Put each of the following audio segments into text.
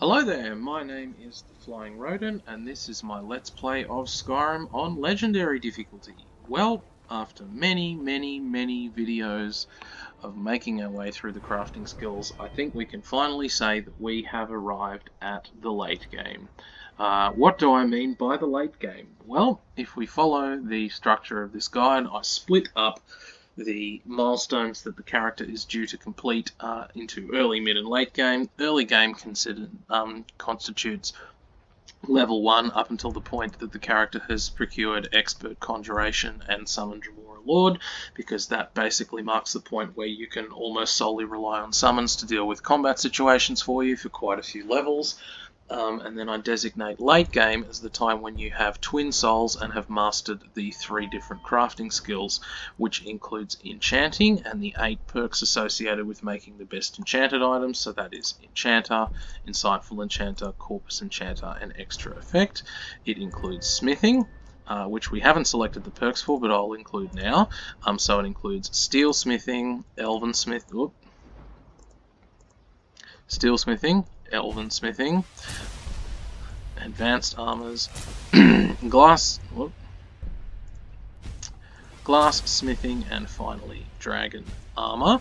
Hello there, my name is the Flying Rodent, and this is my Let's Play of Skyrim on Legendary difficulty. Well, after many videos of making our way through the crafting skills, I think we can finally say that we have arrived at the late game. What do I mean by the late game? Well, if we follow the structure of this guide, I split up the milestones that the character is due to complete into early, mid, and late game. Early game constitutes level 1 up until the point that the character has procured expert conjuration and summoned Armour Lord, because that basically marks the point where you can almost solely rely on summons to deal with combat situations for you for quite a few levels. And then I designate late game as the time when you have twin souls and have mastered the 3 different crafting skills, which includes enchanting and the 8 perks associated with making the best enchanted items. So that is Enchanter, Insightful Enchanter, Corpus Enchanter, and Extra Effect. It includes smithing, which we haven't selected the perks for, but I'll include now. So it includes Steel Smithing, Elven Smithing, Steel Smithing, Elven Smithing, Advanced Armors, Glass Smithing, and finally Dragon Armor.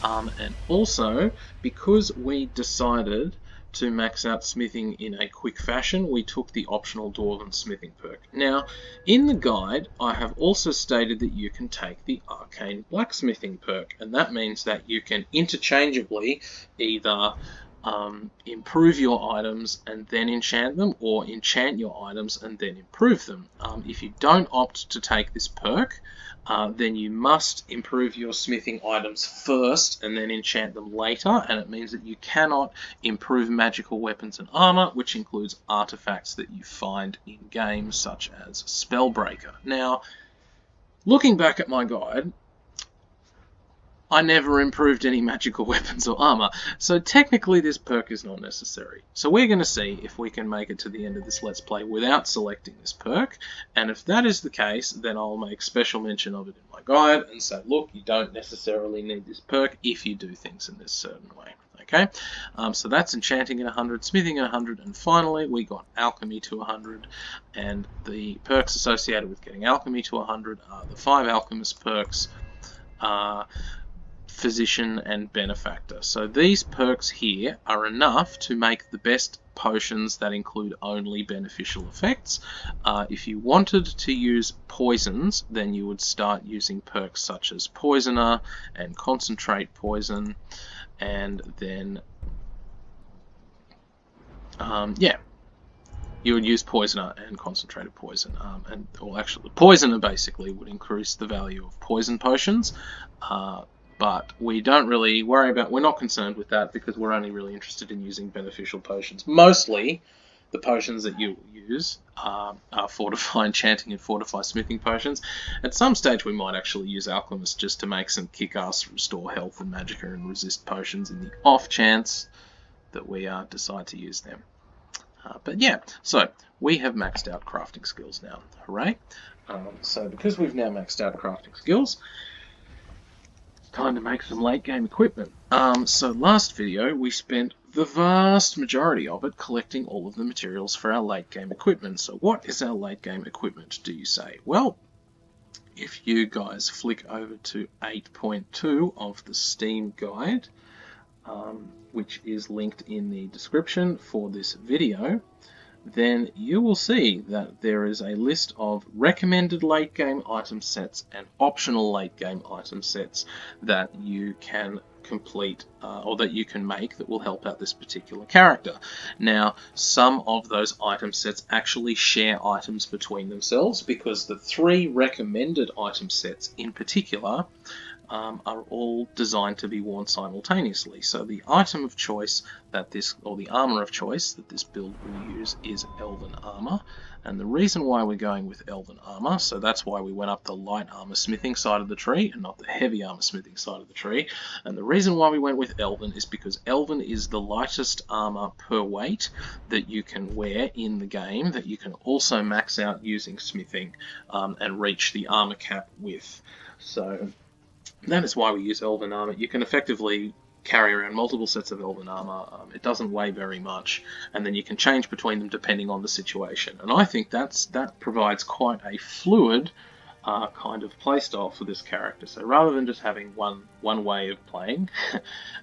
And also, because we decided to max out smithing in a quick fashion, we took the optional Dwarven Smithing perk. Now, in the guide, I have also stated that you can take the Arcane Blacksmithing perk, and that means that you can interchangeably either improve your items and then enchant them, or enchant your items and then improve them. If you don't opt to take this perk, then you must improve your smithing items first and then enchant them later, and it means that you cannot improve magical weapons and armor, which includes artifacts that you find in games such as Spellbreaker. Now, looking back at my guide, I never improved any magical weapons or armor, so technically this perk is not necessary. So we're going to see if we can make it to the end of this Let's Play without selecting this perk, and if that is the case, then I'll make special mention of it in my guide and say, look, you don't necessarily need this perk if you do things in this certain way. Okay, so that's enchanting at 100, smithing at 100, and finally we got alchemy to 100, and the perks associated with getting alchemy to 100 are the 5 alchemist perks, Physician, and Benefactor. So these perks here are enough to make the best potions that include only beneficial effects. If you wanted to use poisons, then you would start using perks such as Poisoner and Concentrate Poison, and then you would use Poisoner and Concentrated Poison, actually the Poisoner basically would increase the value of poison potions, but we don't really worry about, we're not concerned with that because we're only really interested in using beneficial potions. Mostly, the potions that you use are Fortify Enchanting and Fortify Smithing potions. At some stage we might actually use Alchemist just to make some kick-ass restore health and magicka and resist potions in the off chance that we decide to use them. But yeah, so we have maxed out crafting skills now. Hooray! So because we've now maxed out crafting skills, time to make some late game equipment. So last video we spent the vast majority of it collecting all of the materials for our late game equipment. So what is our late game equipment, do you say? Well, if you guys flick over to 8.2 of the Steam guide, which is linked in the description for this video, then you will see that there is a list of recommended late game item sets and optional late game item sets that you can complete or that you can make that will help out this particular character. Now, some of those item sets actually share items between themselves, because the 3 recommended item sets in particular are all designed to be worn simultaneously. So the item of choice that this, or the armor of choice that this build will use, is Elven Armor. And the reason why we're going with Elven Armor, so that's why we went up the Light Armor smithing side of the tree and not the Heavy Armor smithing side of the tree. And the reason why we went with Elven is because Elven is the lightest armor per weight that you can wear in the game, that you can also max out using smithing and reach the armor cap with. So that is why we use Elven Armor. You can effectively carry around multiple sets of elven armor. It doesn't weigh very much, and then you can change between them depending on the situation. And I think that provides quite a fluid kind of playstyle for this character. So rather than just having one way of playing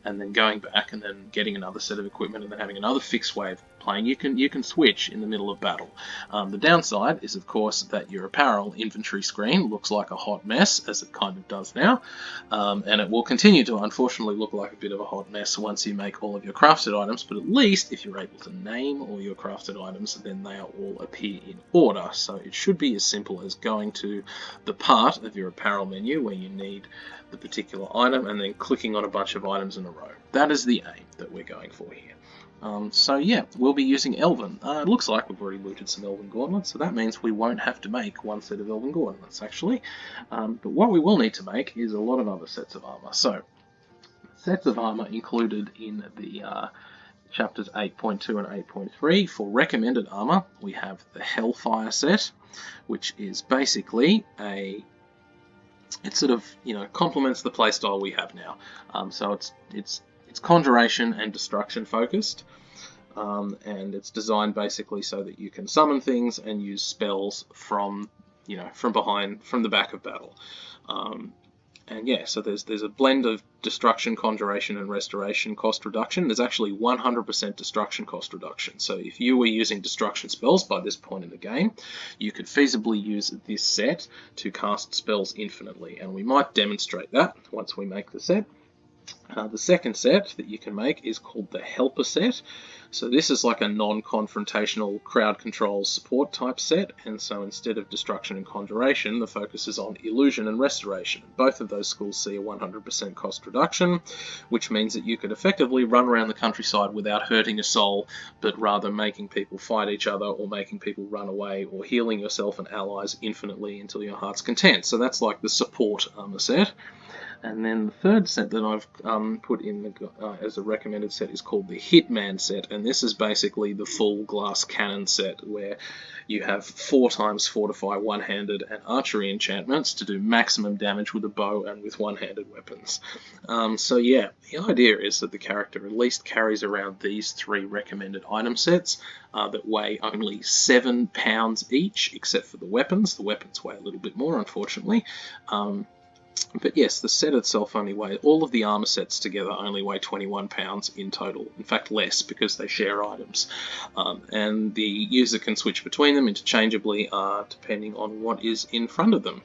and then going back and then getting another set of equipment and then having another fixed way of playing, you can switch in the middle of battle. The downside is, of course, that your apparel inventory screen looks like a hot mess, as it kind of does now, and it will continue to unfortunately look like a bit of a hot mess once you make all of your crafted items, but at least if you're able to name all your crafted items, then they all appear in order. So it should be as simple as going to the part of your apparel menu where you need the particular item and then clicking on a bunch of items in a row. That is the aim that we're going for here. So yeah, we'll be using Elven. It looks like we've already looted some Elven gauntlets, so that means we won't have to make one set of Elven gauntlets actually. But what we will need to make is a lot of other sets of armor. So, sets of armor included in the chapters 8.2 and 8.3. For recommended armor, we have the Hellfire set, which is basically it sort of, complements the playstyle we have now. So it's Conjuration and Destruction focused, and it's designed basically so that you can summon things and use spells from the back of battle. And yeah, so there's a blend of Destruction, Conjuration, and Restoration cost reduction. There's actually 100% Destruction cost reduction. So if you were using Destruction spells by this point in the game, you could feasibly use this set to cast spells infinitely. And we might demonstrate that once we make the set. The second set that you can make is called the Helper set. So this is like a non-confrontational crowd control support type set, and so instead of Destruction and Conjuration, the focus is on Illusion and Restoration. Both of those schools see a 100% cost reduction, which means that you could effectively run around the countryside without hurting a soul, but rather making people fight each other or making people run away or healing yourself and allies infinitely until your heart's content. So that's like the support armor set. And then the third set that I've put in as a recommended set is called the Hitman set, and this is basically the full glass cannon set where you have 4x Fortify one-handed and archery enchantments to do maximum damage with a bow and with one-handed weapons. So yeah, the idea is that the character at least carries around these 3 recommended item sets that weigh only 7 pounds each, except for the weapons. The weapons weigh a little bit more, unfortunately. But yes, the set itself only weighs, all of the armor sets together only weigh 21 pounds in total. In fact, less, because they share items. And the user can switch between them interchangeably depending on what is in front of them.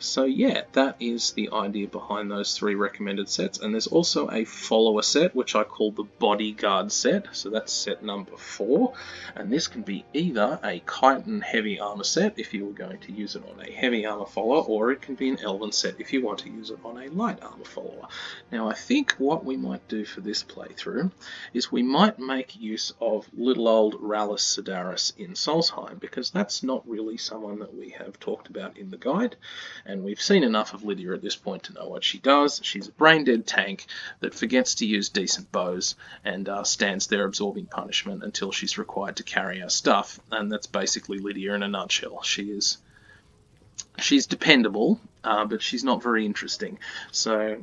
So yeah, that is the idea behind those 3 recommended sets. And there's also a follower set, which I call the Bodyguard set. So that's set number 4. And this can be either a Chitin heavy armor set if you were going to use it on a heavy armor follower, or it can be an Elven set if you want to use it on a light armor follower. Now I think what we might do for this playthrough is we might make use of little old Rallis Sedaris in Solstheim, because that's not really someone that we have talked about in the guide. And we've seen enough of Lydia at this point to know what she does. She's a brain-dead tank that forgets to use decent bows and stands there absorbing punishment until she's required to carry our stuff. And that's basically Lydia in a nutshell. She's dependable, but she's not very interesting. So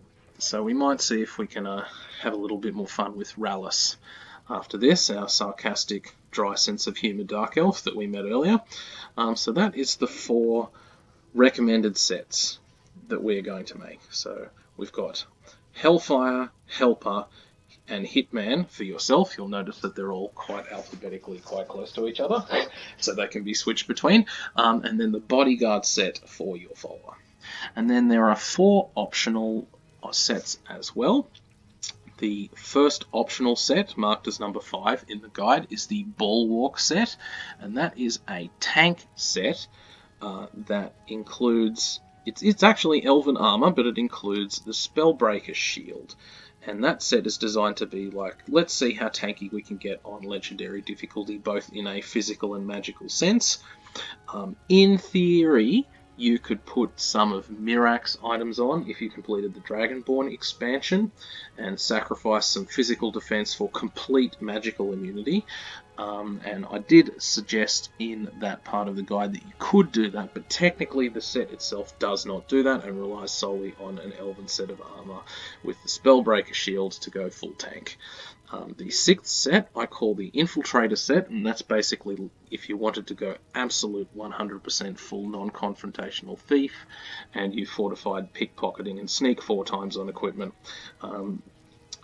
we might see if we can have a little bit more fun with Rallis after this, our sarcastic, dry sense of humour dark elf that we met earlier. So that is the 4 recommended sets that we're going to make. So we've got Hellfire, Helper, and Hitman for yourself. You'll notice that they're all quite alphabetically quite close to each other, so they can be switched between. And then the Bodyguard set for your follower. And then there are 4 optional sets as well. The first optional set, marked as number 5 in the guide, is the Bulwark set, and that is a tank set that includes, it's actually Elven armor, but it includes the Spellbreaker shield. And that set is designed to be like, let's see how tanky we can get on legendary difficulty, both in a physical and magical sense. In theory, you could put some of Mirak's items on if you completed the Dragonborn expansion and sacrifice some physical defense for complete magical immunity. And I did suggest in that part of the guide that you could do that, but technically the set itself does not do that and relies solely on an elven set of armour with the Spellbreaker shield to go full tank. The 6th set I call the Infiltrator set, and that's basically if you wanted to go absolute 100% full non-confrontational thief, and you fortified pickpocketing and sneak 4 times on equipment.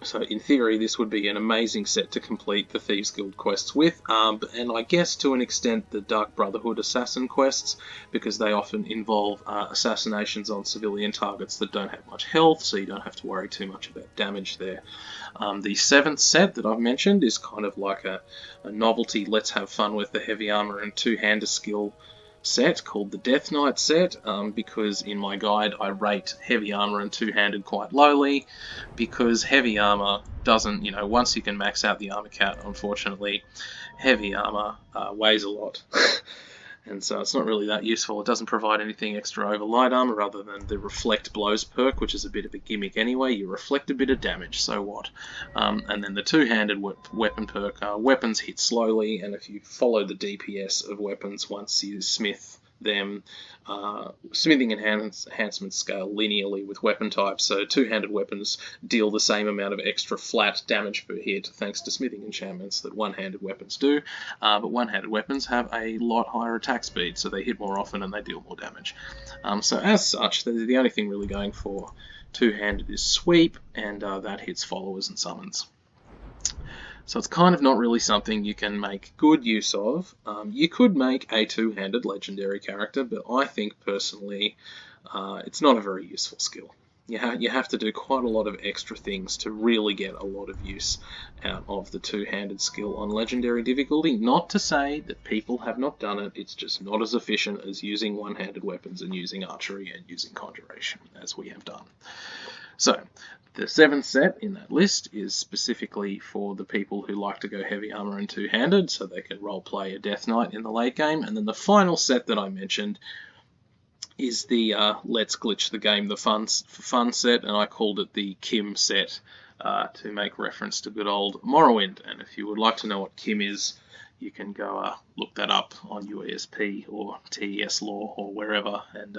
So in theory, this would be an amazing set to complete the Thieves Guild quests with, and I guess to an extent the Dark Brotherhood assassin quests, because they often involve assassinations on civilian targets that don't have much health, so you don't have to worry too much about damage there. The 7th set that I've mentioned is kind of like a novelty, let's have fun with the heavy armor and two-hander skill set called the Death Knight set, because in my guide I rate heavy armor and two-handed quite lowly, because heavy armor doesn't, once you can max out the armor count, unfortunately, heavy armor weighs a lot. And so it's not really that useful. It doesn't provide anything extra over light armor other than the reflect blows perk, which is a bit of a gimmick anyway. You reflect a bit of damage, so what? And then the two-handed weapon perk, weapons hit slowly, and if you follow the DPS of weapons once you smith them, smithing enhancements scale linearly with weapon types, so two-handed weapons deal the same amount of extra flat damage per hit thanks to smithing enchantments that one-handed weapons do, but one-handed weapons have a lot higher attack speed, so they hit more often and they deal more damage. So as such, the only thing really going for two-handed is sweep, and that hits followers and summons. So it's kind of not really something you can make good use of. You could make a two-handed legendary character, but I think personally it's not a very useful skill. You have to do quite a lot of extra things to really get a lot of use out of the two-handed skill on legendary difficulty. Not to say that people have not done it, it's just not as efficient as using one-handed weapons and using archery and using Conjuration, as we have done. So, the 7th set in that list is specifically for the people who like to go heavy armor and two-handed, so they can roleplay a Death Knight in the late game. And then the final set that I mentioned is the Let's Glitch the Game for fun set, and I called it the Kim set to make reference to good old Morrowind. And if you would like to know what Kim is, you can go look that up on UESP or TES Law or wherever, and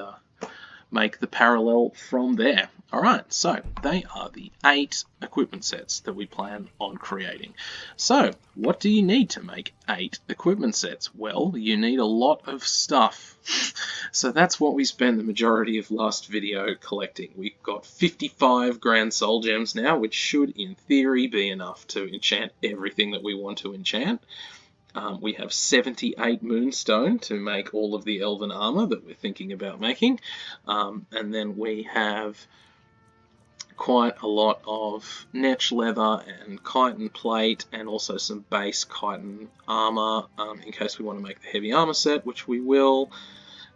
make the parallel from there. Alright, so they are the 8 equipment sets that we plan on creating. So, what do you need to make 8 equipment sets? Well, you need a lot of stuff. So that's what we spent the majority of last video collecting. We've got 55 Grand Soul Gems now, which should, in theory, be enough to enchant everything that we want to enchant. We have 78 Moonstone to make all of the Elven Armour that we're thinking about making. And then we have quite a lot of Netch Leather and Chitin Plate, and also some base Chitin Armour in case we want to make the Heavy Armour set, which we will.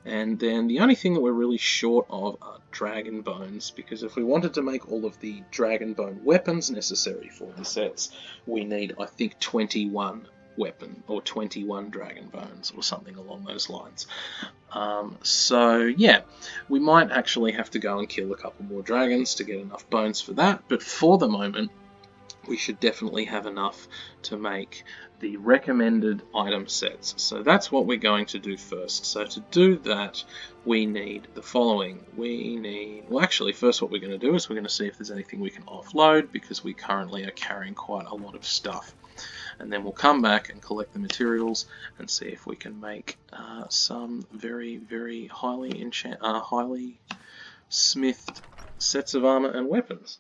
And then the only thing that we're really short of are Dragon Bones, because if we wanted to make all of the Dragon Bone weapons necessary for the sets, we need, I think, 21 weapon or 21 Dragon Bones or something along those lines. So yeah, we might actually have to go and kill a couple more dragons to get enough bones for that, but for the moment we should definitely have enough to make the recommended item sets. So that's what we're going to do first. So to do that, we need the following. Well, actually, first what we're going to do is we're going to see if there's anything we can offload, because we currently are carrying quite a lot of stuff. And then we'll come back and collect the materials and see if we can make some very, very highly smithed sets of armor and weapons.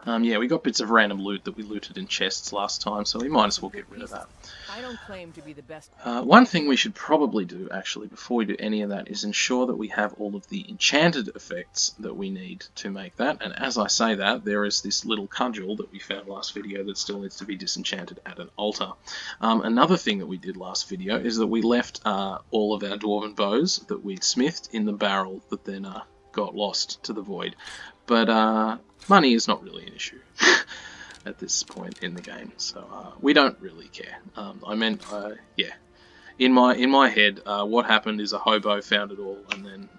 Yeah, we got bits of random loot that we looted in chests last time, so we might as well get rid of that. I don't claim to be the best. One thing we should probably do, actually, before we do any of that, is ensure that we have all of the enchanted effects that we need to make that. And as I say that, there is this little cudgel that we found last video that still needs to be disenchanted at an altar. Another thing that we did last video is that we left all of our dwarven bows that we'd smithed in the barrel that then got lost to the void. But money is not really an issue at this point in the game, so we don't really care. Yeah, in my head, what happened is a hobo found it all and then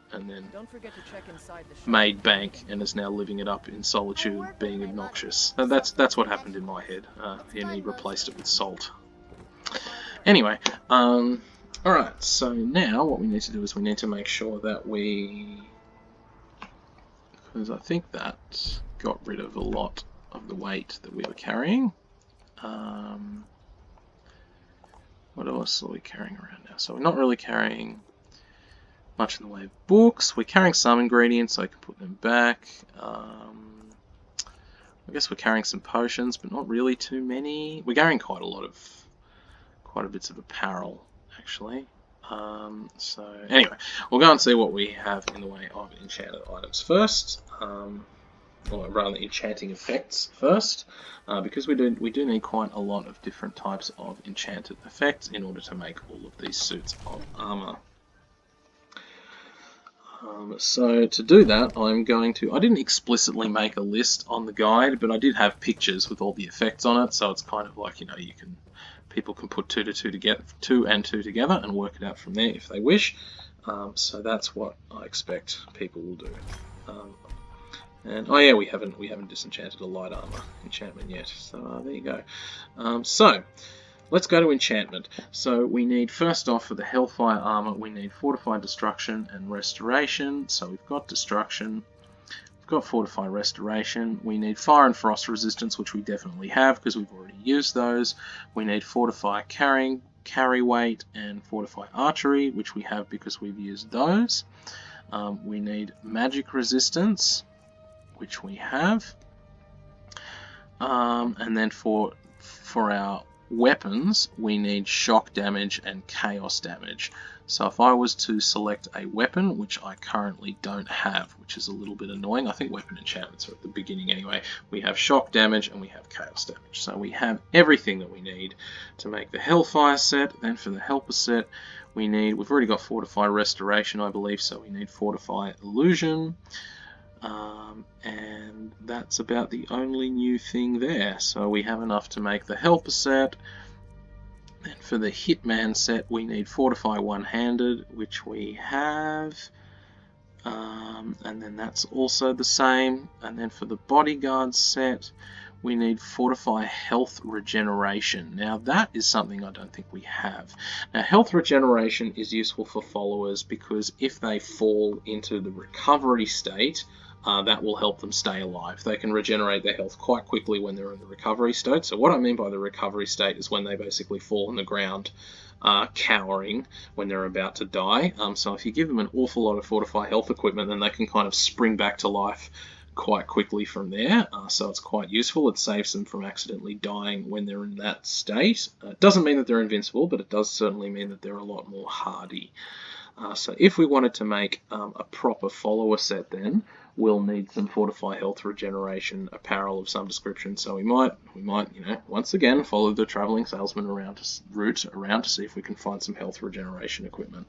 Don't forget to check inside the shop. made bank and is now living it up in solitude, being obnoxious. That's what happened in my head, and he replaced it with salt. Anyway, alright, so now what we need to do is we need to make sure that because I think that got rid of a lot of the weight that we were carrying. What else are we carrying around now? So we're not really carrying much in the way of books. We're carrying some ingredients, so I can put them back. I guess we're carrying some potions, but not really too many. We're carrying quite a bits of apparel, actually. So anyway, we'll go and see what we have in the way of enchanted items first. Or rather enchanting effects first, because we do need quite a lot of different types of enchanted effects in order to make all of these suits of armor. So to do that, I didn't explicitly make a list on the guide, but I did have pictures with all the effects on it, so it's kind of like, people can put two and two together and work it out from there if they wish. So that's what I expect people will do. And oh yeah, we haven't disenchanted a light armor enchantment yet. So there you go. So let's go to enchantment. So we need, first off, for the Hellfire armor, we need fortified destruction and restoration. So we've got destruction, we've got fortified restoration. We need fire and frost resistance, which we definitely have because we've already used those. We need fortify carry weight and fortify archery, which we have because we've used those. We need magic resistance, which we have, and then for our weapons we need shock damage and chaos damage. So if I was to select a weapon, which I currently don't have, which is a little bit annoying, I think weapon enchantments are at the beginning anyway, we have shock damage and we have chaos damage. So we have everything that we need to make the Hellfire set. Then for the Helper set, we've already got fortify restoration, I believe, so we need fortify illusion. And that's about the only new thing there. So we have enough to make the Helper set. And for the Hitman set, we need fortify one-handed, which we have. And then that's also the same. And then for the Bodyguard set, we need fortify health regeneration. Now that is something I don't think we have. Now health regeneration is useful for followers because if they fall into the recovery state, that will help them stay alive. They can regenerate their health quite quickly when they're in the recovery state. So what I mean by the recovery state is when they basically fall on the ground cowering when they're about to die. So if you give them an awful lot of fortify health equipment, then they can kind of spring back to life quite quickly from there. So it's quite useful. It saves them from accidentally dying when they're in that state. It doesn't mean that they're invincible, but it does certainly mean that they're a lot more hardy. So if we wanted to make a proper follower set, then we'll need some fortify health regeneration apparel of some description. So we might, once again follow the traveling salesman route around to see if we can find some health regeneration equipment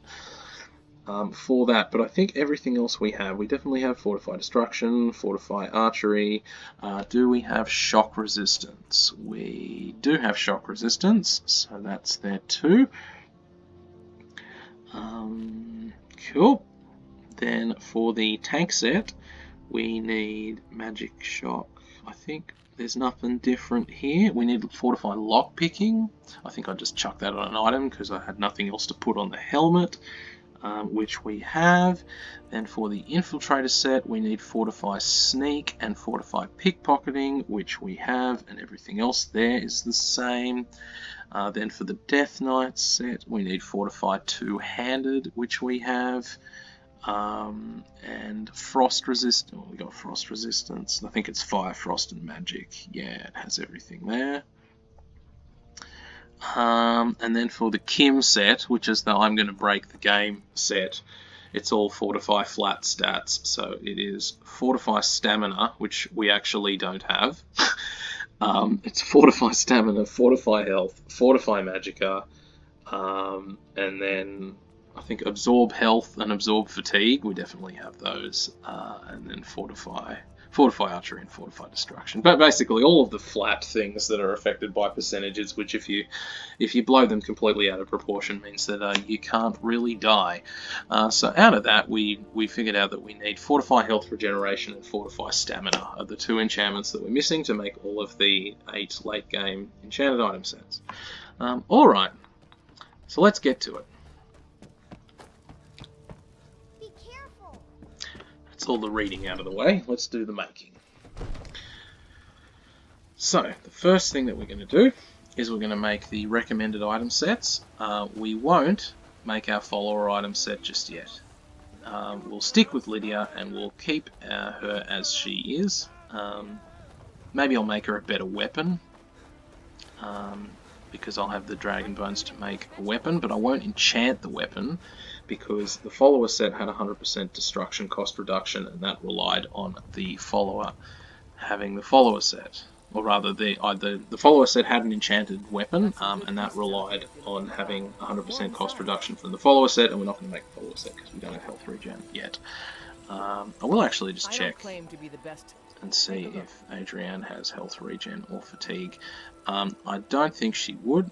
for that. But I think everything else we definitely have fortify destruction, fortify archery. Do we have shock resistance? We do have shock resistance, so that's there too. Cool. Then for the tank set, we need magic shock. I think there's nothing different here. We need fortify lockpicking. I think I just chucked that on an item because I had nothing else to put on the helmet, which we have. Then for the infiltrator set, we need fortify sneak and fortify pickpocketing, which we have, and everything else there is the same. Then for the Death Knight set, we need fortify two-handed, which we have. And frost resistance. We got frost resistance. I think it's fire, frost, and magic. Yeah, it has everything there. And then for the Kim set, which is the I'm going to break the game set, it's all fortify flat stats. So it is fortify stamina, which we actually don't have. It's fortify stamina, fortify health, fortify magicka, and then I think absorb health and absorb fatigue. We definitely have those, and then fortify Fortify archery and fortify destruction. But basically all of the flat things that are affected by percentages, which if you blow them completely out of proportion means that you can't really die. So out of that we figured out that we need fortify health regeneration and fortify stamina are the 2 enchantments that we're missing to make all of the 8 late game enchanted item sets. Alright, so let's get to it. That's all the reading out of the way. Let's do the making. So, the first thing that we're going to do is we're going to make the recommended item sets. We won't make our follower item set just yet. We'll stick with Lydia and we'll keep her as she is. Maybe I'll make her a better weapon. Because I'll have the dragon bones to make a weapon, but I won't enchant the weapon because the follower set had 100% destruction cost reduction, and that relied on the follower having the follower set. Or rather, the follower set had an enchanted weapon, and that relied on having 100% cost reduction from the follower set, and we're not going to make the follower set because we don't have health regen yet. I will actually just check and see if Adrienne has health regen or fatigue. I don't think she would.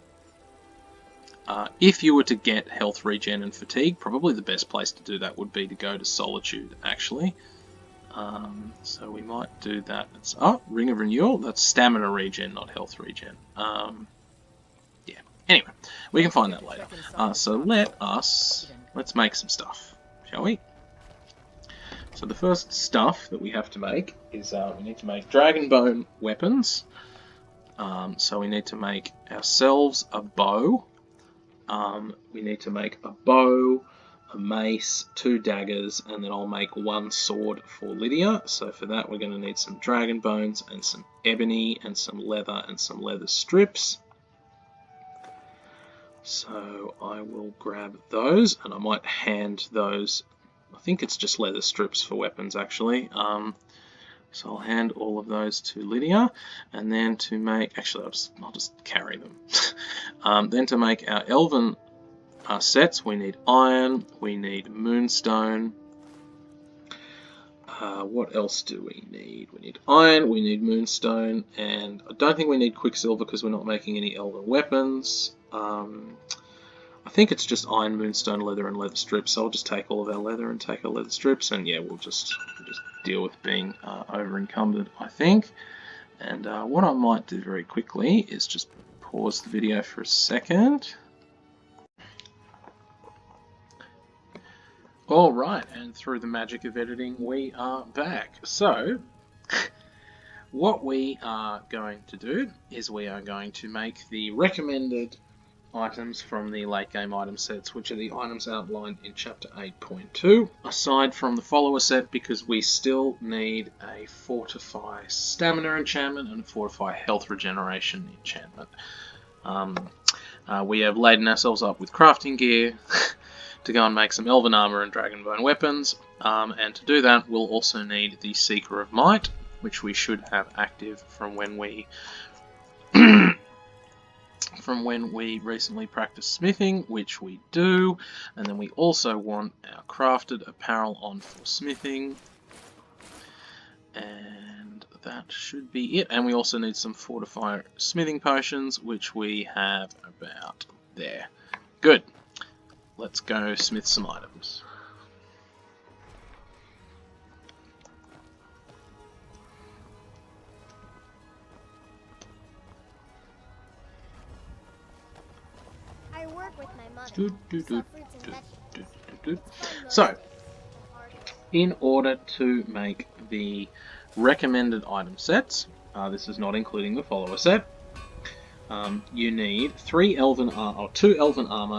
If you were to get health regen and fatigue, probably the best place to do that would be to go to Solitude, actually. So we might do that. Oh, Ring of Renewal. That's stamina regen, not health regen. Yeah. Anyway, we can find that later. So let's make some stuff, shall we? So the first stuff that we have to make is we need to make dragon bone weapons. So we need to make ourselves a bow. We need to make a bow, a mace, 2 daggers, and then I'll make 1 sword for Lydia. So for that we're going to need some dragon bones and some ebony and some leather strips. So I will grab those and I might hand those. I think it's just leather strips for weapons actually. So I'll hand all of those to Lydia, and then to make, actually I'll just carry them. Then to make our elven sets, we need iron, we need moonstone. What else do we need? We need iron, we need moonstone, and I don't think we need quicksilver because we're not making any elven weapons. I think it's just iron, moonstone, leather, and leather strips. So I'll just take all of our leather and take our leather strips, and yeah, we'll just deal with being over encumbered, I think. And what I might do very quickly is just pause the video for a second. Alright, and through the magic of editing, we are back. So, what we are going to do is we are going to make the recommended items from the late game item sets, which are the items outlined in chapter 8.2, aside from the follower set, because we still need a fortify stamina enchantment and a fortify health regeneration enchantment. We have laden ourselves up with crafting gear to go and make some elven armor and dragonbone weapons, and to do that we'll also need the Seeker of Might, which we should have active from when we recently practiced smithing, which we do, and then we also want our crafted apparel on for smithing, and that should be it. And we also need some fortifier smithing potions, which we have about there. Good. Let's go smith some items. So, in order to make the recommended item sets, this is not including the follower set, you need 2 elven armor,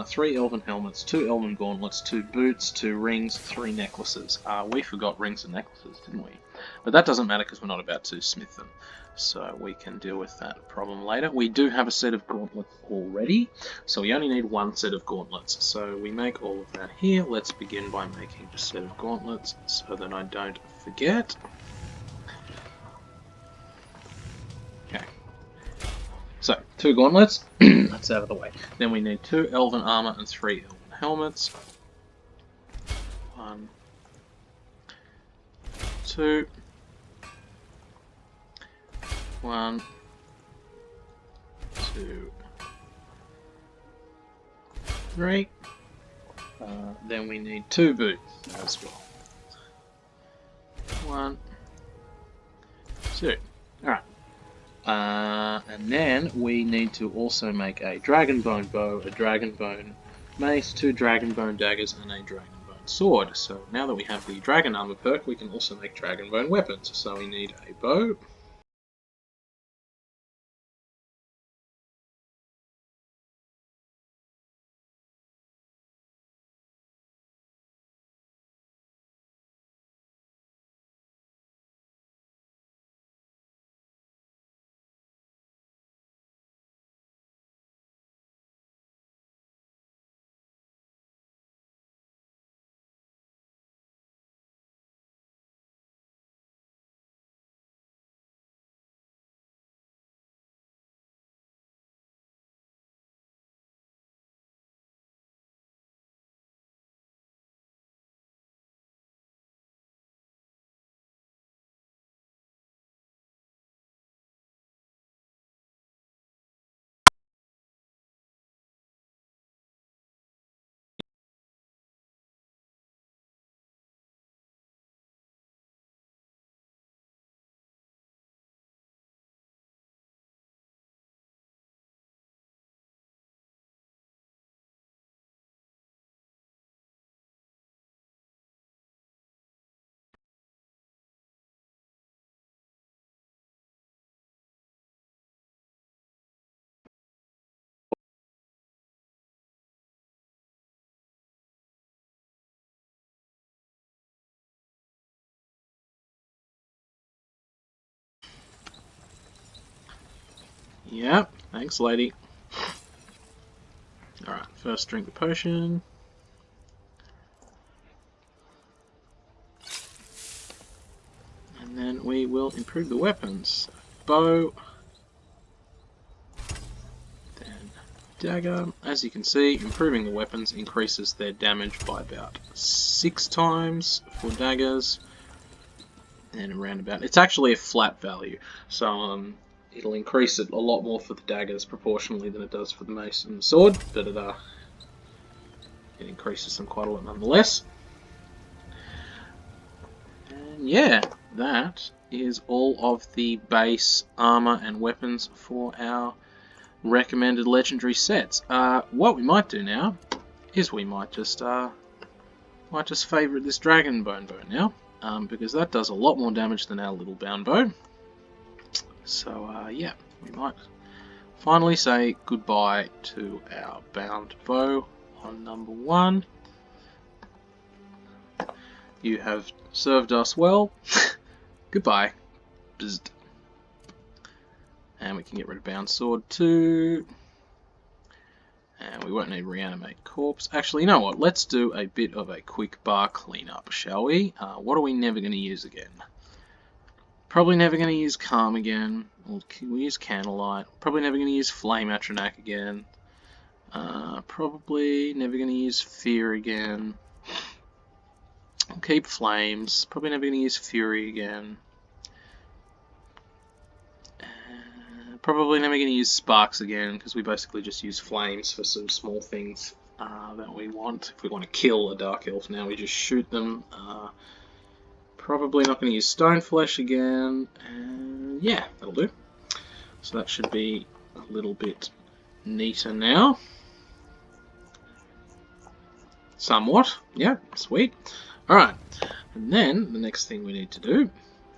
3 elven helmets, 2 elven gauntlets, 2 boots, 2 rings, 3 necklaces. We forgot rings and necklaces, didn't we? But that doesn't matter because we're not about to smith them, so we can deal with that problem later. We do have a set of gauntlets already, so we only need 1 set of gauntlets. So we make all of that here. Let's begin by making a set of gauntlets so that I don't forget. Okay. So, 2 gauntlets, that's out of the way. Then we need 2 elven armor and 3 elven helmets. 1, 2, 1, 2, 3. Then we need 2 boots as well. 1, 2. Alright. And then we need to also make a dragonbone bow, a dragonbone mace, 2 dragonbone daggers, and a dragonbone sword. So now that we have the dragon armor perk, we can also make dragonbone weapons. So we need a bow. Yep, thanks lady. Alright, first drink the potion. And then we will improve the weapons. Bow. Then dagger. As you can see, improving the weapons increases their damage by about 6 times for daggers. And around about... It's actually a flat value. So it'll increase it a lot more for the daggers proportionally than it does for the mace and the sword. But it increases them quite a lot nonetheless. And yeah, that is all of the base armor and weapons for our recommended legendary sets. What we might do now is we might just favourite this dragonbone bow now, because that does a lot more damage than our little bound bow. So yeah, we might finally say goodbye to our bound bow on number 1. You have served us well. Goodbye. Bzzzt. And we can get rid of bound sword too. And we won't need reanimate corpse. Actually, you know what? Let's do a bit of a quick bar cleanup, shall we? What are we never going to use again? Probably never going to use calm again. We'll use candlelight. Probably never going to use flame atronac again. Probably never going to use fear again. We'll keep flames. Probably never going to use fury again. Probably never going to use sparks again, because we basically just use flames for some small things that we want. If we want to kill a dark elf now, we just shoot them. Probably not going to use stone flesh again. And yeah, that'll do. So that should be a little bit neater now. Somewhat. Yeah, sweet. Alright, and then the next thing we need to do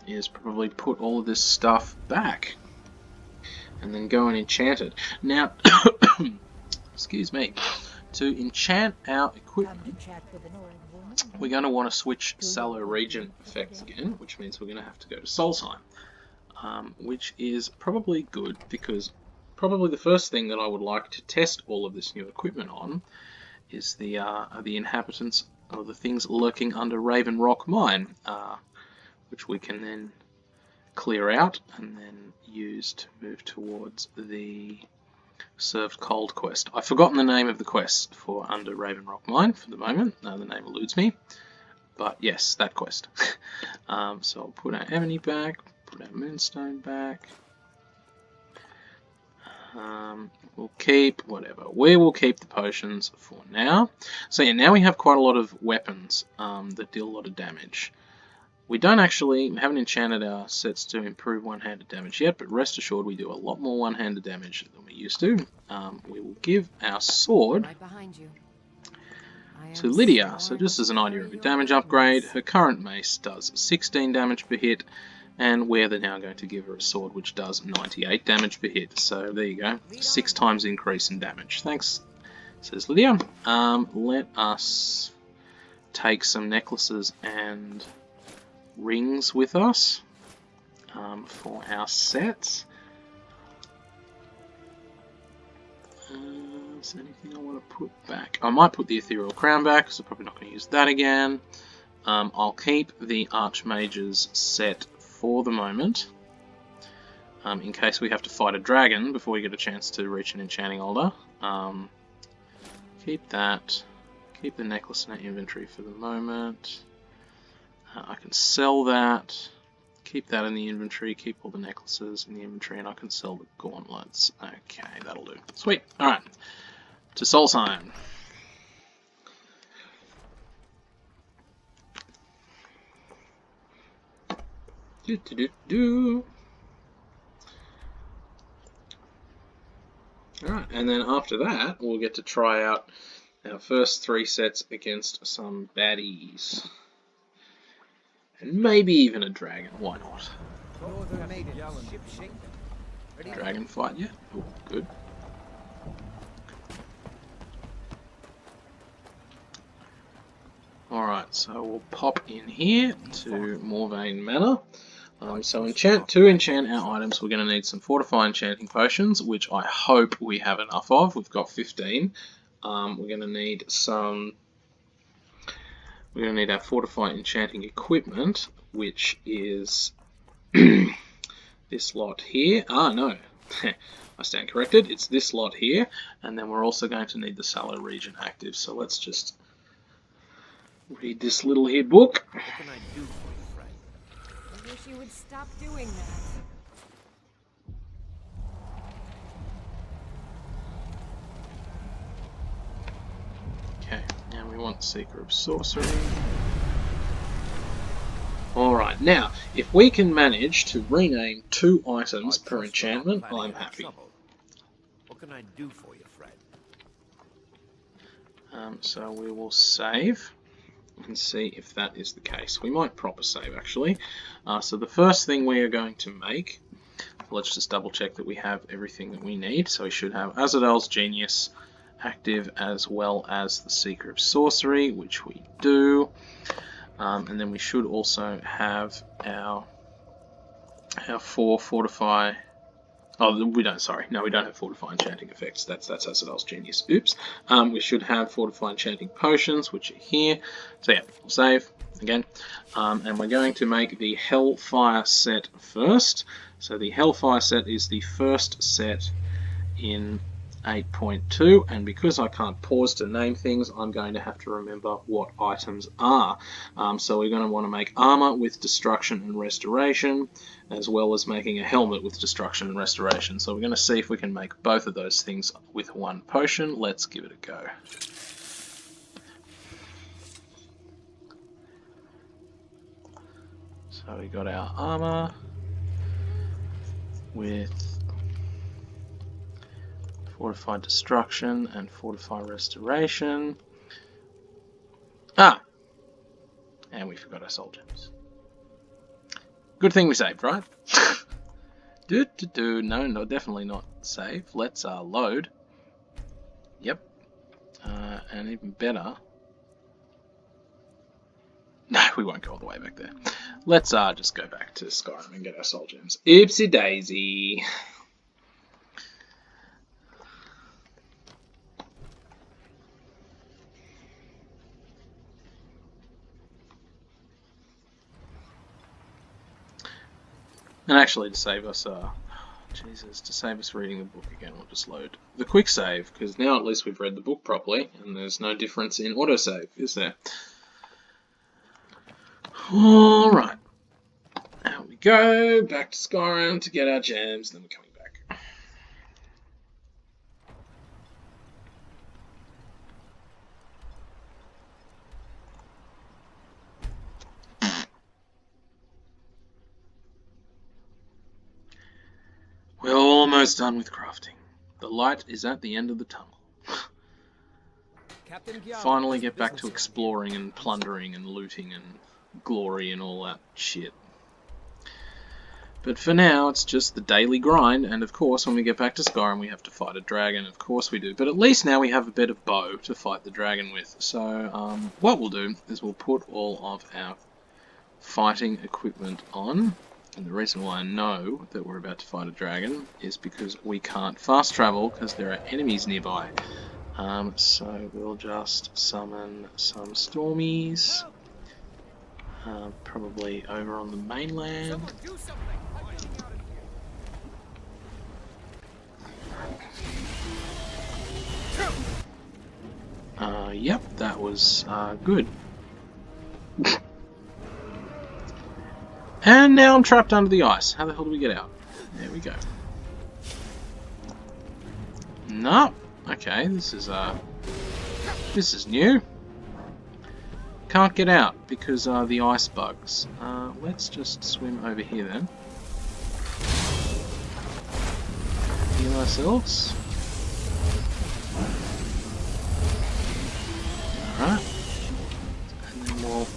is probably put all of this stuff back. And then go and enchant it. Now, excuse me, to enchant our equipment, we're going to want to switch Sallow Regent effects again, which means we're going to have to go to Solstheim, which is probably good, because probably the first thing that I would like to test all of this new equipment on is the inhabitants of the things lurking under Raven Rock Mine, which we can then clear out and then use to move towards the Served Cold quest. I've forgotten the name of the quest for under Raven Rock Mine for the moment. The name eludes me. But yes, that quest. So I'll put our Ebony back, put our Moonstone back, We'll keep whatever. We will keep the potions for now. So yeah, now we have quite a lot of weapons that deal a lot of damage. We haven't enchanted our sets to improve one-handed damage yet, but rest assured we do a lot more one-handed damage than we used to. We will give our sword Right behind you. to Lydia. So just as an idea of a damage upgrade, her current mace does 16 damage per hit, and we're now going to give her a sword which does 98 damage per hit. So there you go, 6 times increase in damage. Thanks, says Lydia. Let us take some necklaces and rings with us for our sets. Is there anything I want to put back? I might put the ethereal crown back because I'm probably not going to use that again. I'll keep the Archmage's set for the moment, in case we have to fight a dragon before we get a chance to reach an enchanting altar. Keep that. Keep the necklace in our inventory for the moment. I can sell that. Keep that in the inventory. Keep all the necklaces in the inventory, and I can sell the gauntlets. Okay, that'll do. Sweet. All right. To Solstheim. Alright, and then after that, we'll get to try out our first 3 sets against some baddies. And maybe even a dragon, why not? Dragon fight, yeah? Ooh, good. Alright, so we'll pop in here to Morvain Manor. So to enchant our items, we're going to need some Fortify Enchanting Potions, which I hope we have enough of. We've got 15. We're going to need our Fortify Enchanting Equipment, which is this lot here. No. I stand corrected. It's this lot here. And then we're also going to need the Sallow Region active. So let's just read this little here book. What can I do for you, friend? I wish you would stop doing that. Okay, now we want Seeker of Sorcery. Alright, now, if we can manage to rename 2 items per enchantment, I'm happy. What can I do for you, friend? So we will save and see if that is the case. We might proper save, actually. So the first thing we are going to make, let's just double check that we have everything that we need. So we should have Azadel's Genius active as well as the Seeker of Sorcery, which we do. And then we should also have our 4 Fortify. Oh, we don't. Sorry, no, we don't have Fortify Enchanting effects. That's Azadel's Genius. Oops. We should have Fortify Enchanting Potions, which are here. So yeah, we'll save again, and we're going to make the Hellfire set first. So the Hellfire set is the first set in 8.2, and because I can't pause to name things, I'm going to have to remember what items are. So we're going to want to make armor with destruction and restoration, as well as making a helmet with destruction and restoration. So we're going to see if we can make both of those things with 1 potion. Let's give it a go. So we got our armor with Fortify Destruction and Fortify Restoration. And we forgot our soul gems. Good thing we saved, right? No, definitely not save. Let's load. Yep. And even better. No, we won't go all the way back there. Let's just go back to Skyrim and get our soul gems. Oopsie daisy. And actually, to save us, to save us reading the book again, we'll just load the quick save, because now at least we've read the book properly, and there's no difference in autosave, is there? Alright. Now we go back to Skyrim to get our gems, then we're coming back. We're almost done with crafting. The light is at the end of the tunnel. Finally get back to exploring and plundering and looting and glory and all that shit. But for now, it's just the daily grind, and of course, when we get back to Skyrim, we have to fight a dragon. Of course we do. But at least now we have a bit of bow to fight the dragon with. So, what we'll do is we'll put all of our fighting equipment on. And the reason why I know that we're about to fight a dragon is because we can't fast travel because there are enemies nearby. So we'll just summon some stormies. Probably over on the mainland. Yep, that was good. And now I'm trapped under the ice. How the hell do we get out? There we go. No. Okay, this is new. Can't get out because the ice bugs. Let's just swim over here then. Heal ourselves. Alright. And then we'll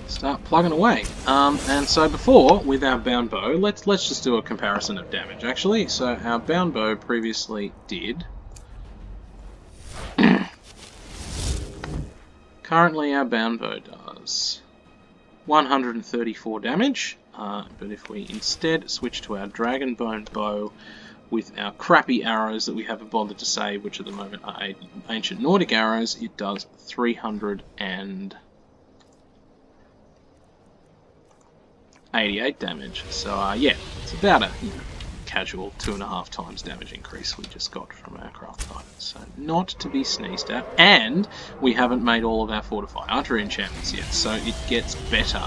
start plugging away. And so before, with our bound bow, let's just do a comparison of damage actually. So our bound bow previously did. Currently our bound bow does 134 damage, but if we instead switch to our dragon bone bow with our crappy arrows that we haven't bothered to save, which at the moment are ancient Nordic arrows, it does 388 damage. So yeah, it's about a casual 2.5 times damage increase we just got from our craft item. So not to be sneezed at, and we haven't made all of our fortify archery enchantments yet, so it gets better.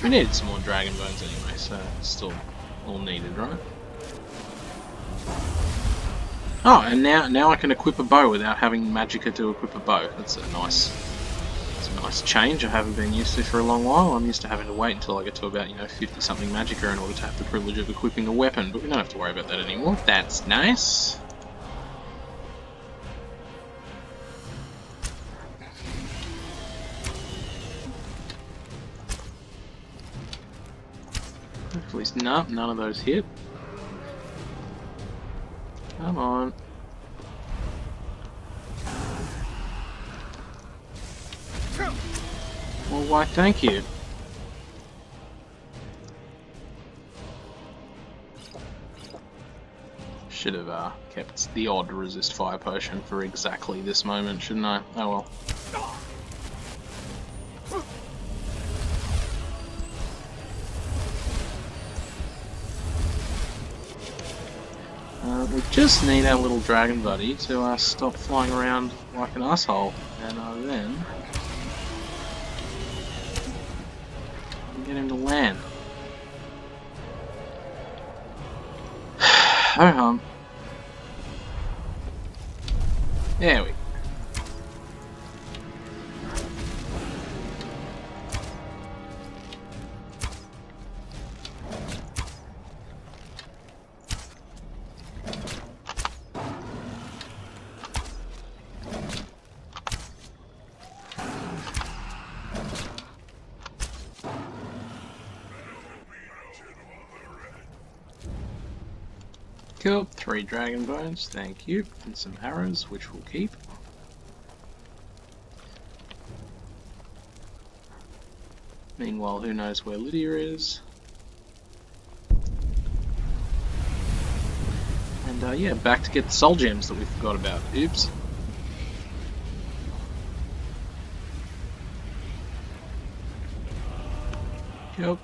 We needed some more dragon bones anyway, so it's still all needed, right? Oh, and now I can equip a bow without having Magicka to equip a bow. That's a nice change I haven't been used to for a long while. I'm used to having to wait until I get to about 50 something Magicka in order to have the privilege of equipping a weapon, but we don't have to worry about that anymore. That's nice. Hopefully, no, none of those hit. Come on. Well, why, thank you. Should have kept the odd resist fire potion for exactly this moment, shouldn't I? Oh well. We just need our little dragon buddy to stop flying around like an asshole, and then get him to land. Oh, there we go. Cool, 3 dragon bones, thank you, and some arrows, which we'll keep. Meanwhile, who knows where Lydia is. And yeah, back to get the soul gems that we forgot about. Oops. Yep.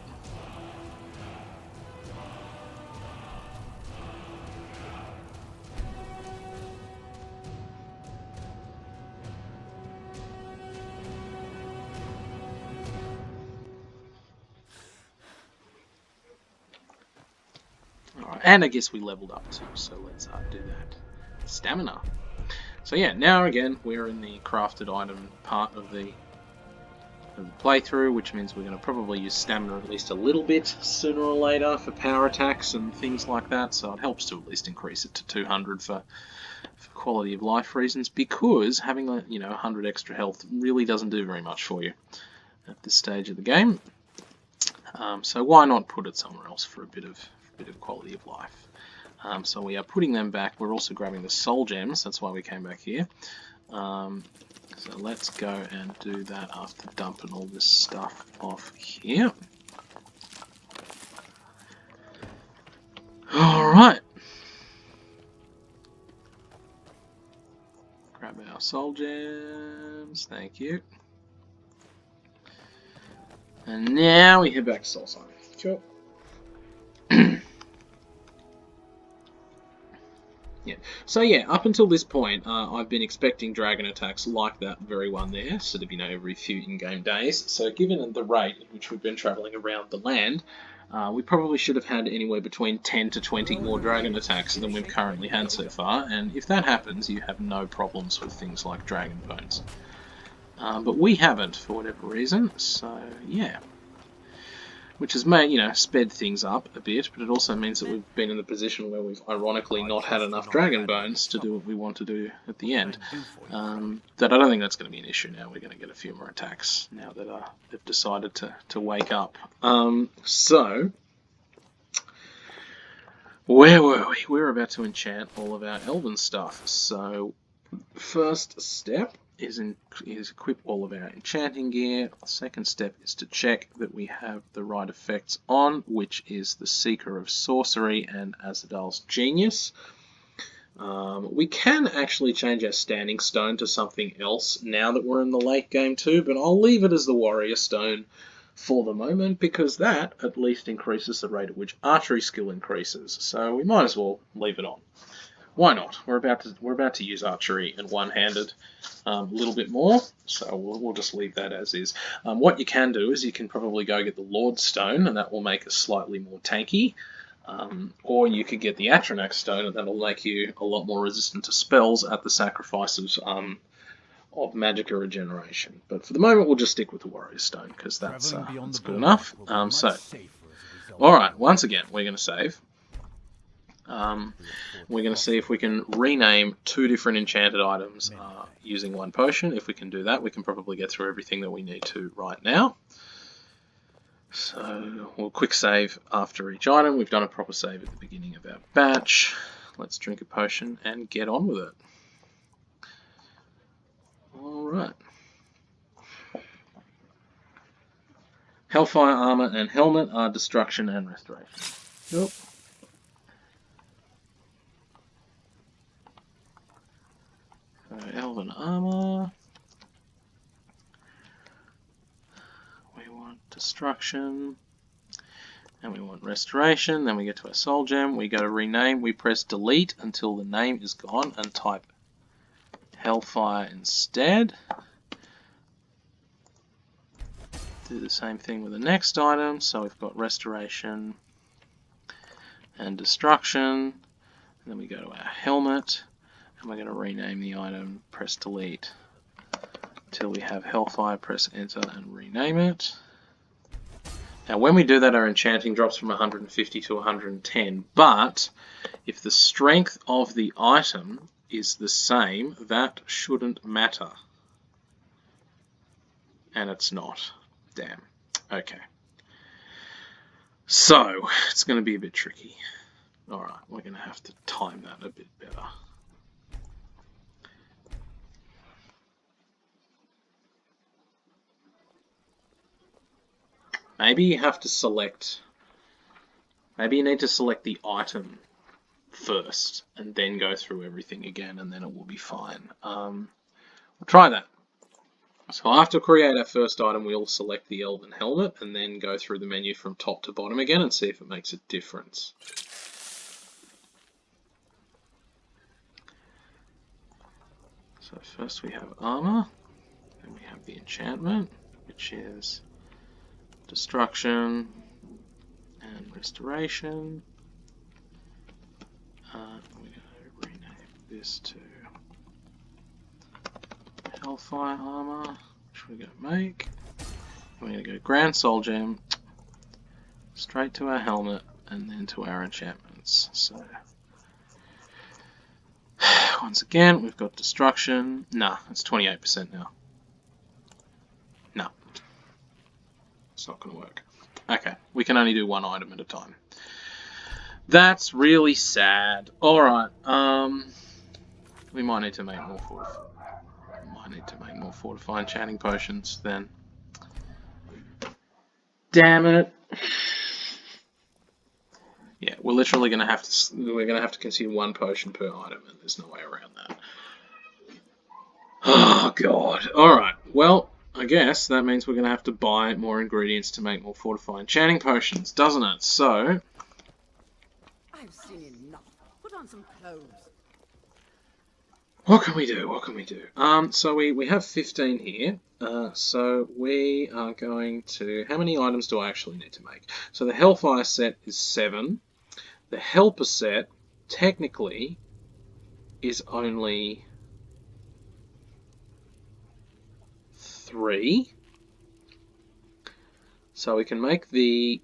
Alright, and I guess we leveled up too, so let's do that. Stamina. So yeah, now again, we're in the crafted item part of the playthrough, which means we're going to probably use stamina at least a little bit sooner or later for power attacks and things like that, so it helps to at least increase it to 200 for quality of life reasons, because having 100 extra health really doesn't do very much for you at this stage of the game. So why not put it somewhere else for a bit of quality of life? So we are putting them back. We're also grabbing the soul gems. That's why we came back here. So let's go and do that after dumping all this stuff off here. Alright. Grab our soul gems. Thank you. And now we head back to Solstheim. Sure. Yeah. So yeah, up until this point, I've been expecting dragon attacks like that very one there, sort of every few in-game days. So given the rate at which we've been travelling around the land, we probably should have had anywhere between 10 to 20 more dragon attacks than we've currently had so far. And if that happens, you have no problems with things like dragon bones. But we haven't for whatever reason. So yeah. Which has made, sped things up a bit, but it also means that we've been in the position where we've ironically not had enough dragon bones to do what we want to do at the end. That I don't think that's going to be an issue now. We're going to get a few more attacks now that they've decided to wake up. So, where were we? We were about to enchant all of our elven stuff. So, first step is equip all of our enchanting gear. The second step is to check that we have the right effects on, which is the Seeker of Sorcery and Azadal's Genius. We can actually change our Standing Stone to something else now that we're in the late game too, but I'll leave it as the Warrior Stone for the moment, because that at least increases the rate at which archery skill increases, so we might as well leave it on. Why not? We're about to use archery and one-handed a little bit more, so we'll just leave that as is. What you can do is you can probably go get the Lord's Stone, and that will make us slightly more tanky. Or you could get the Atronax Stone, and that'll make you a lot more resistant to spells at the sacrifice of Magicka Regeneration. But for the moment, we'll just stick with the Warrior Stone, because that's good enough. Alright, once again, we're going to save. We're going to see if we can rename 2 different enchanted items using 1 potion. If we can do that, we can probably get through everything that we need to right now. So we'll quick save after each item. We've done a proper save at the beginning of our batch. Let's drink a potion and get on with it. Alright. Hellfire Armour and Helmet are Destruction and Restoration. Nope. Elven Armour. We want Destruction. And we want Restoration. Then we get to our Soul Gem. We go to rename. We press Delete until the name is gone and type Hellfire instead. Do the same thing with the next item. So we've got Restoration and Destruction. And then we go to our Helmet. And we're going to rename the item, press delete, until we have Hellfire, press enter and rename it. Now when we do that, our enchanting drops from 150 to 110, but if the strength of the item is the same, that shouldn't matter. And it's not. Damn. Okay. So, it's going to be a bit tricky. Alright, we're going to have to time that a bit better. Maybe you have to select, maybe you need to select the item first and then go through everything again, and then it will be fine. We'll try that. So after create our first item, we'll select the Elven Helmet and then go through the menu from top to bottom again and see if it makes a difference. So first we have Armor, then we have the Enchantment, which is Destruction and Restoration. We're going to rename this to Hellfire Armor, which we're going to make. We're going to go Grand Soul Gem, straight to our helmet, and then to our enchantments. So, once again, we've got Destruction. Nah, it's 28% now. No. It's not going to work. Okay, we can only do one item at a time. That's really sad. Alright, we might need to make more fortifying enchanting potions then. Damn it. Yeah, we're literally gonna have to consume one potion per item, and there's no way around that. Oh god. Alright, well, I guess that means we're gonna have to buy more ingredients to make more fortifying enchanting potions, doesn't it? So I've seen enough. Put on some clothes. what can we do? What can we do? So we have 15 here. So we are going to... How many items do I actually need to make? So the Hellfire set is 7. The Helper set, technically, is only 3. So we can make the...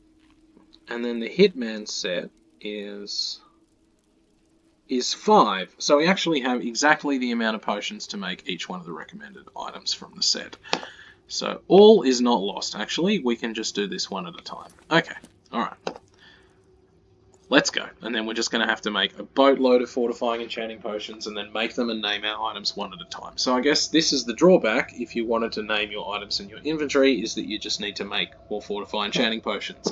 And then the Hitman set is 5. So we actually have exactly the amount of potions to make each one of the recommended items from the set. So all is not lost, actually. We can just do this one at a time. Okay, alright. Let's go. And then we're just going to have to make a boatload of fortifying enchanting potions and then make them and name our items one at a time. So I guess this is the drawback if you wanted to name your items in your inventory, is that you just need to make more fortifying enchanting potions.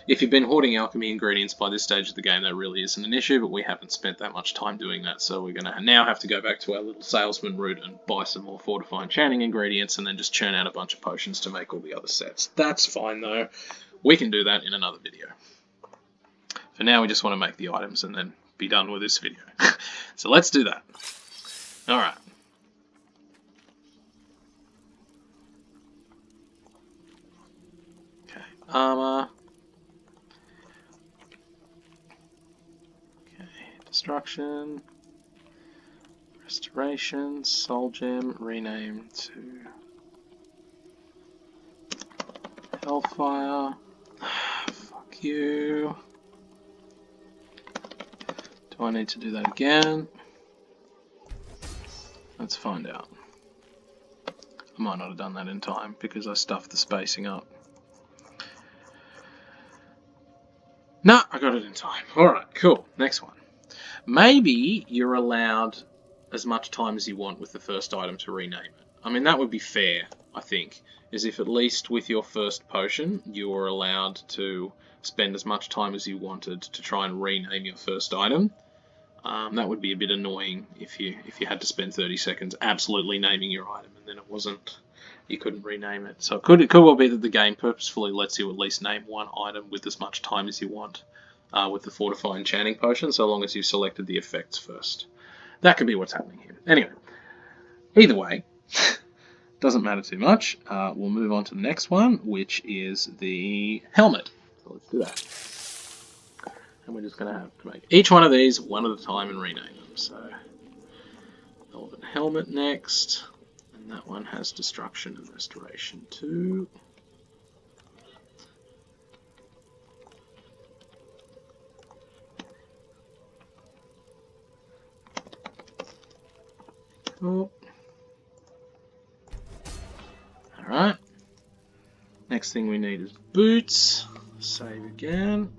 If you've been hoarding alchemy ingredients by this stage of the game, that really isn't an issue, but we haven't spent that much time doing that, so we're going to now have to go back to our little salesman route and buy some more fortifying enchanting ingredients and then just churn out a bunch of potions to make all the other sets. That's fine, though. We can do that in another video. For now, we just want to make the items and then be done with this video. So let's do that. Alright. Okay, armor. Destruction, Restoration, Soul Gem, rename to Hellfire. Fuck you. Do I need to do that again? Let's find out. I might not have done that in time because I stuffed the spacing up. Nah, I got it in time. Alright, cool. Next one. Maybe you're allowed as much time as you want with the first item to rename it. I mean, that would be fair, I think, is if at least with your first potion, you were allowed to spend as much time as you wanted to try and rename your first item. That would be a bit annoying if you had to spend 30 seconds absolutely naming your item and then it wasn't, you couldn't rename it. So it could well be that the game purposefully lets you at least name one item with as much time as you want. With the fortifying enchanting potion, so long as you selected the effects first. That could be what's happening here. Anyway, either way, doesn't matter too much. We'll move on to the next one, which is the helmet. So let's do that. And we're just going to have to make each one of these one at a time and rename them. So, Elven Helmet next, and that one has Destruction and Restoration too. Oh. Alright. Next thing we need is boots. Save again.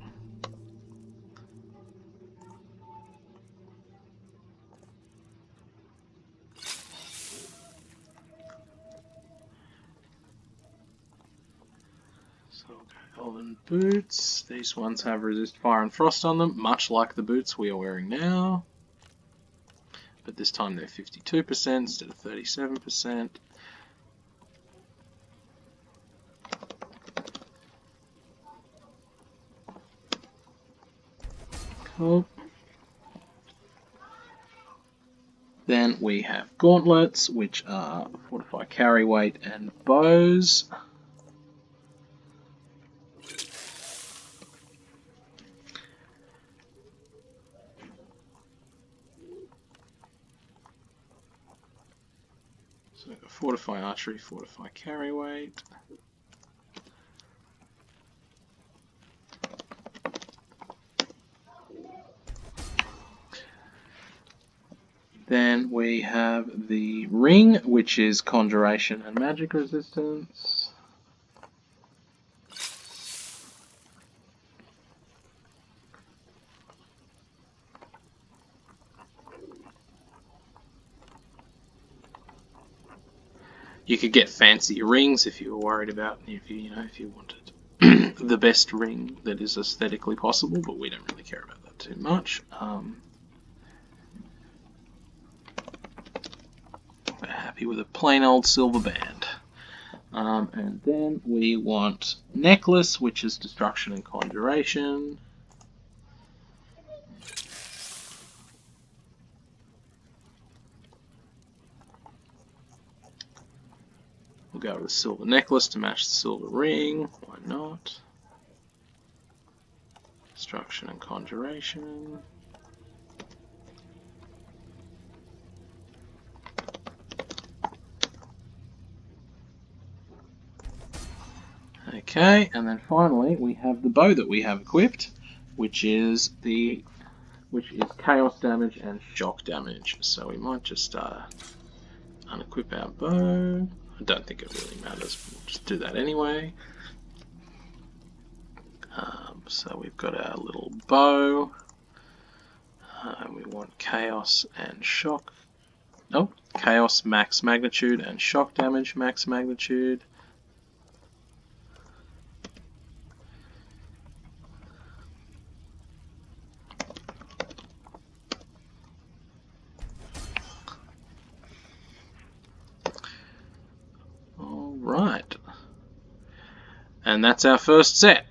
So, Elven boots. These ones have resist fire and frost on them, much like the boots we are wearing now. But this time they're 52% instead of 37%. Cool. Then we have gauntlets, which are fortify carry weight and bows. So we've got fortify archery, fortify carry weight. Then we have the ring, which is conjuration and magic resistance. You could get fancy rings if you were worried about if you wanted the best ring that is aesthetically possible, but we don't really care about that too much. We're happy with a plain old silver band. And then we want necklace, which is destruction and conjuration. We'll go with a silver necklace to match the silver ring. Why not? Destruction and conjuration. Okay, and then finally we have the bow that we have equipped, which is chaos damage and shock damage. So we might just unequip our bow. I don't think it really matters, but we'll just do that anyway. So we've got our little bow. We want chaos and shock. Oh, chaos max magnitude and shock damage max magnitude. Alright. And that's our first set.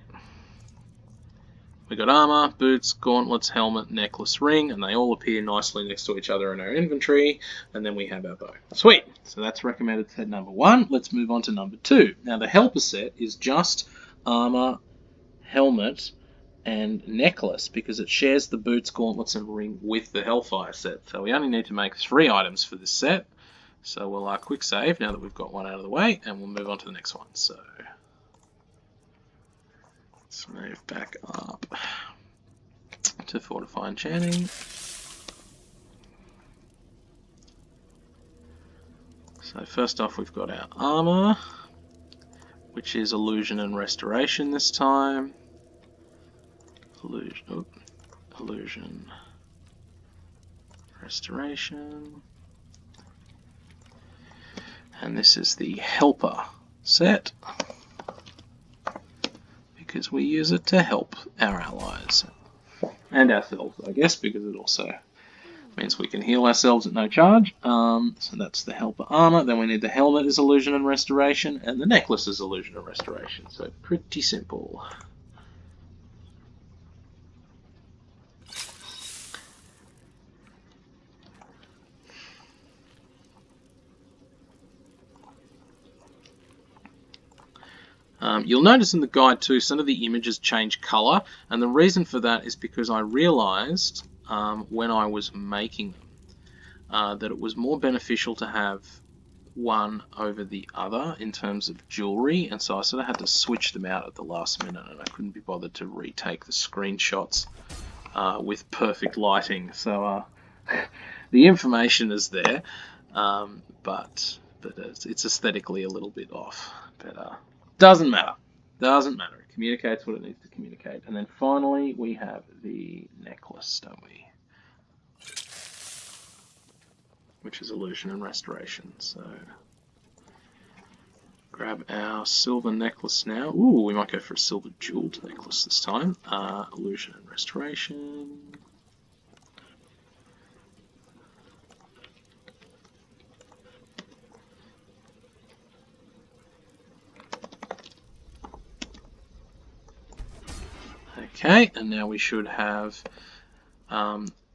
We got armor, boots, gauntlets, helmet, necklace, ring, and they all appear nicely next to each other in our inventory. And then we have our bow. Sweet! So that's recommended set number 1. Let's move on to number 2. Now the helper set is just armor, helmet, and necklace because it shares the boots, gauntlets, and ring with the hellfire set. So we only need to make 3 items for this set. So we'll quick save now that we've got one out of the way, and we'll move on to the next one. So let's move back up to fortify enchanting. So first off, we've got our armor, which is illusion and restoration this time. Illusion, restoration. And this is the helper set, because we use it to help our allies and ourselves, I guess, because it also means we can heal ourselves at no charge. So that's the helper armor. Then we need the helmet is illusion and restoration, and the necklace is illusion and restoration. So pretty simple. You'll notice in the guide too, some of the images change colour, and the reason for that is because I realised when I was making them that it was more beneficial to have one over the other in terms of jewellery, and so I sort of had to switch them out at the last minute, and I couldn't be bothered to retake the screenshots with perfect lighting. So the information is there, but it's aesthetically a little bit off. But doesn't matter. Doesn't matter. It communicates what it needs to communicate. And then finally, we have the necklace, don't we? Which is illusion and restoration. So grab our silver necklace now. Ooh, we might go for a silver jeweled necklace this time. Illusion and restoration. Okay, and now we should have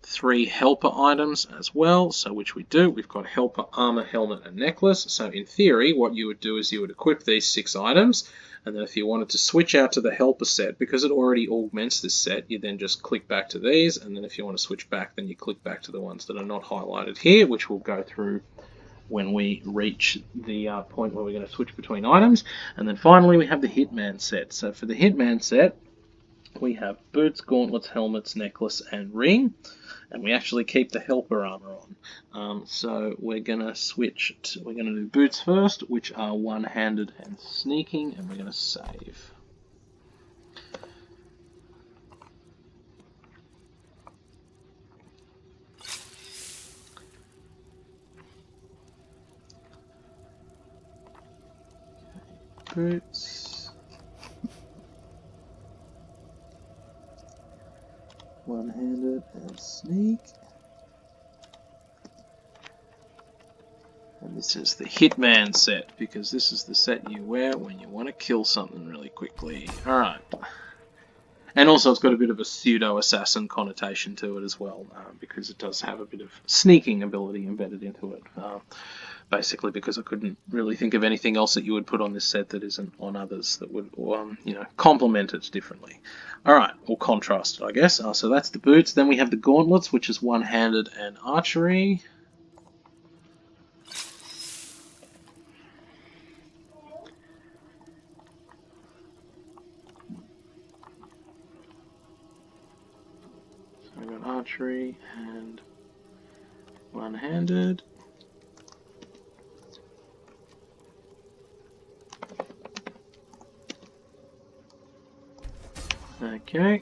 3 helper items as well, so which we do. We've got helper, armor, helmet, and necklace. So in theory, what you would do is you would equip these 6 items, and then if you wanted to switch out to the helper set, because it already augments this set, you then just click back to these, and then if you want to switch back, then you click back to the ones that are not highlighted here, which we'll go through when we reach the point where we're going to switch between items. And then finally, we have the Hitman set. So for the Hitman set, we have boots, gauntlets, helmets, necklace, and ring. And we actually keep the helper armor on. So we're going to switch. We're going to do boots first, which are one-handed and sneaking, and we're going to save. Boots. One-handed and sneak. And this is the Hitman set, because this is the set you wear when you want to kill something really quickly. Alright. And also it's got a bit of a pseudo-assassin connotation to it as well, because it does have a bit of sneaking ability embedded into it. Basically because I couldn't really think of anything else that you would put on this set that isn't on others that would, complement it differently. Alright, or contrast it, I guess. So that's the boots. Then we have the gauntlets, which is one-handed and archery. So we've got archery and one-handed. Okay.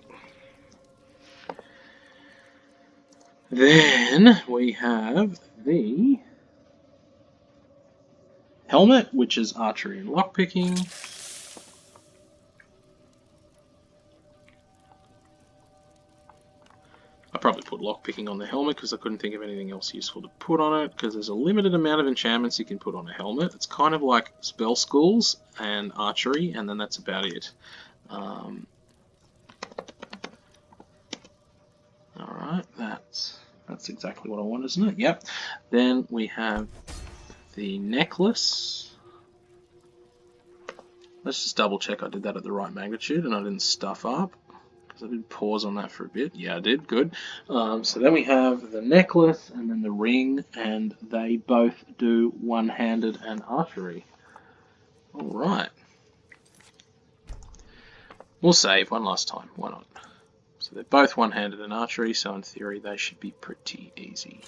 Then we have the helmet, which is archery and lockpicking. I probably put lockpicking on the helmet because I couldn't think of anything else useful to put on it, because there's a limited amount of enchantments you can put on a helmet. It's kind of like spell schools and archery, and then that's about it. Alright, that's exactly what I want, isn't it? Yep. Then we have the necklace. Let's just double check I did that at the right magnitude and I didn't stuff up, because I did pause on that for a bit. Yeah, I did. Good. So then we have the necklace and then the ring, and they both do one-handed and archery. Alright. We'll save one last time. Why not? So they're both one-handed and archery, so in theory they should be pretty easy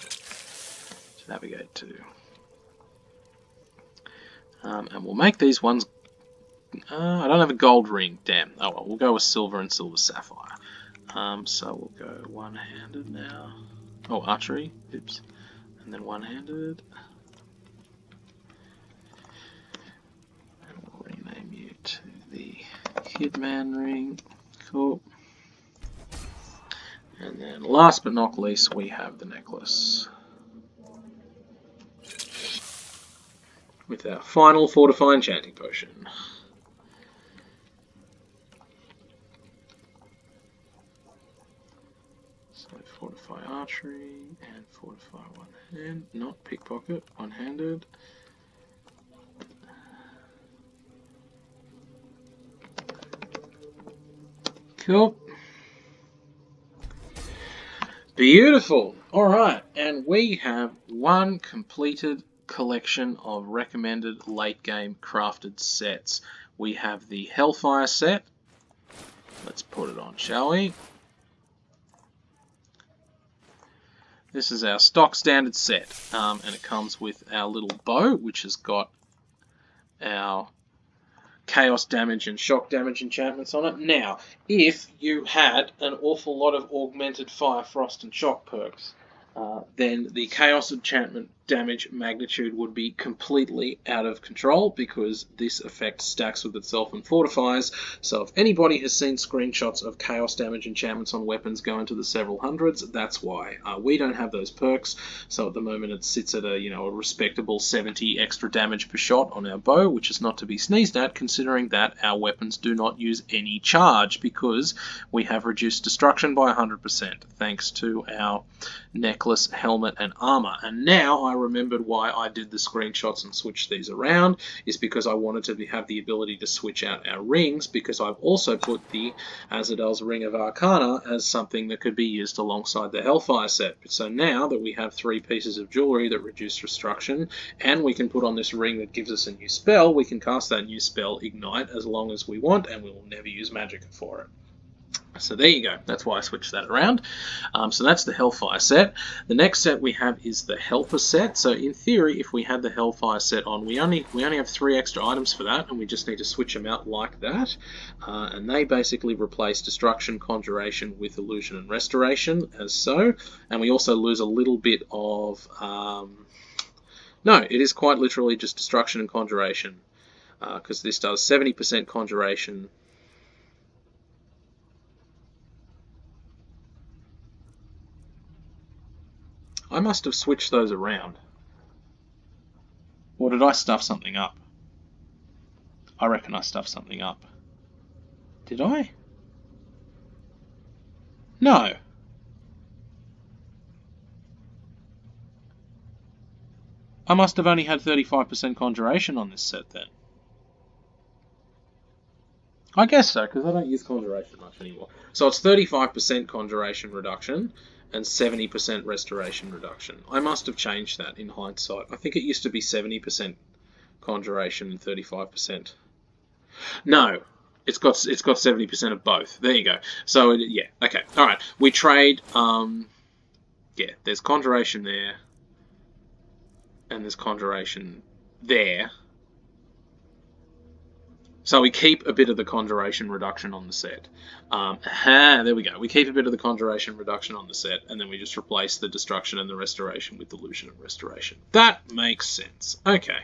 to navigate to. And we'll make these ones... I don't have a gold ring, damn. Oh well, we'll go with silver and silver sapphire. So we'll go one-handed now. Oh, archery, oops. And then one-handed. And we'll rename you to the Hitman ring. Cool. And then last but not least, we have the necklace. With our final Fortify Enchanting Potion. So Fortify Archery and Fortify One Hand, not Pickpocket, one-handed. Cool. Beautiful. Alright, and we have one completed collection of recommended late game crafted sets. We have the Hellfire set. Let's put it on, shall we? This is our stock standard set, and it comes with our little bow, which has got our chaos damage and shock damage enchantments on it. Now, if you had an awful lot of augmented fire, frost, and shock perks, then the chaos enchantment damage magnitude would be completely out of control because this effect stacks with itself and fortifies. So if anybody has seen screenshots of chaos damage enchantments on weapons go into the several hundreds, that's why. We don't have those perks, so at the moment it sits at a respectable 70 extra damage per shot on our bow, which is not to be sneezed at considering that our weapons do not use any charge because we have reduced destruction by 100% thanks to our necklace, helmet and armor. And now I remembered why I did the screenshots and switched these around, is because I wanted to have the ability to switch out our rings, because I've also put the Azadel's Ring of Arcana as something that could be used alongside the Hellfire set. So now that we have 3 pieces of jewelry that reduce destruction, and we can put on this ring that gives us a new spell, we can cast that new spell, Ignite, as long as we want, and we will never use magic for it. So there you go. That's why I switched that around. So that's the Hellfire set. The next set we have is the Helper set. So in theory, if we had the Hellfire set on, we only have 3 extra items for that, and we just need to switch them out like that. And they basically replace Destruction, Conjuration with Illusion and Restoration, as so. And we also lose a little bit of... No, it is quite literally just Destruction and Conjuration, because this does 70% Conjuration. I must have switched those around. Or did I stuff something up? I reckon I stuffed something up. Did I? No. I must have only had 35% Conjuration on this set then. I guess so, because I don't use Conjuration much anymore. So it's 35% Conjuration reduction and 70% Restoration reduction. I must have changed that in hindsight. I think it used to be 70% Conjuration and 35%. No, it's got 70% of both. There you go. So yeah, okay, all right. We trade. Yeah, there's Conjuration there, and there's Conjuration there. So we keep a bit of the Conjuration reduction on the set. There we go. We keep a bit of the Conjuration reduction on the set, and then we just replace the Destruction and the Restoration with Illusion and Restoration. That makes sense. Okay.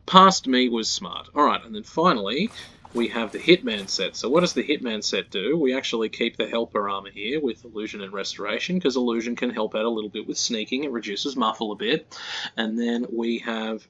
Past me was smart. Alright, and then finally, we have the Hitman set. So what does the Hitman set do? We actually keep the Helper armor here with Illusion and Restoration, because Illusion can help out a little bit with sneaking. It reduces muffle a bit. And then we have...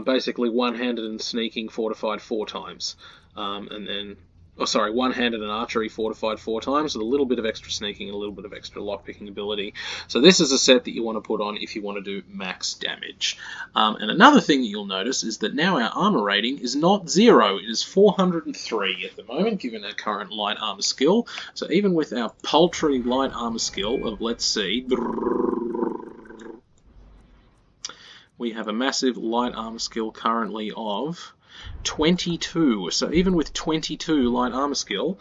basically one-handed and sneaking fortified 4 times, and then, one-handed and archery fortified 4 times with a little bit of extra sneaking and a little bit of extra lockpicking ability. So this is a set that you want to put on if you want to do max damage. And another thing that you'll notice is that now our armor rating is not 0, it is 403 at the moment, given our current light armor skill. So even with our paltry light armor skill of, let's see, we have a massive light armor skill currently of 22. So even with 22 light armor skill,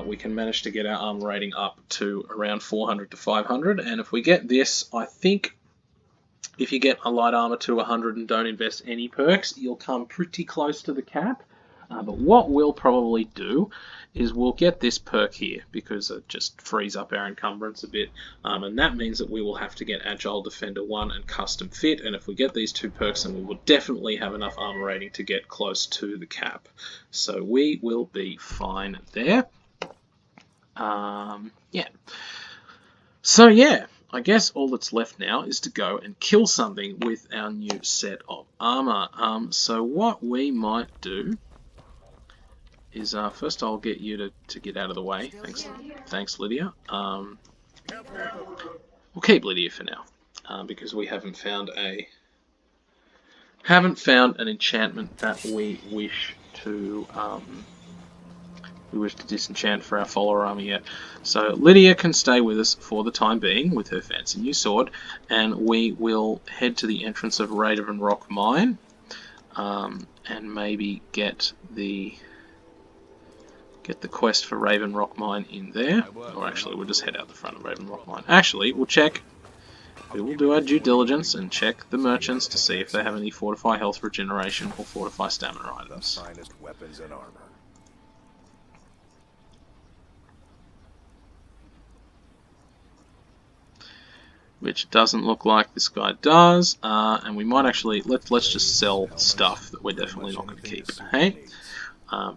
we can manage to get our armor rating up to around 400 to 500. And if we get this, I think if you get a light armor to 100 and don't invest any perks, you'll come pretty close to the cap. But what we'll probably do is we'll get this perk here, because it just frees up our encumbrance a bit, and that means that we will have to get Agile Defender 1 and Custom Fit, and if we get these 2 perks, then we will definitely have enough armor rating to get close to the cap. So we will be fine there. Yeah. So yeah, I guess all that's left now is to go and kill something with our new set of armor. So what we might do is first I'll get you to get out of the way. Thanks, Lydia. We'll keep Lydia for now, because we haven't found an enchantment that we wish to disenchant for our follower armor yet. So Lydia can stay with us for the time being with her fancy new sword, and we will head to the entrance of Raven Rock Mine, and maybe get the quest for Raven Rock Mine in there. Or actually, we'll just head out the front of Raven Rock Mine. Actually, we'll check. We will do our due diligence and check the merchants to see if they have any Fortify Health Regeneration or Fortify Stamina items. Finest weapons and armor. which doesn't look like this guy does. And we might actually let's just sell stuff that we're definitely not going to keep, hey?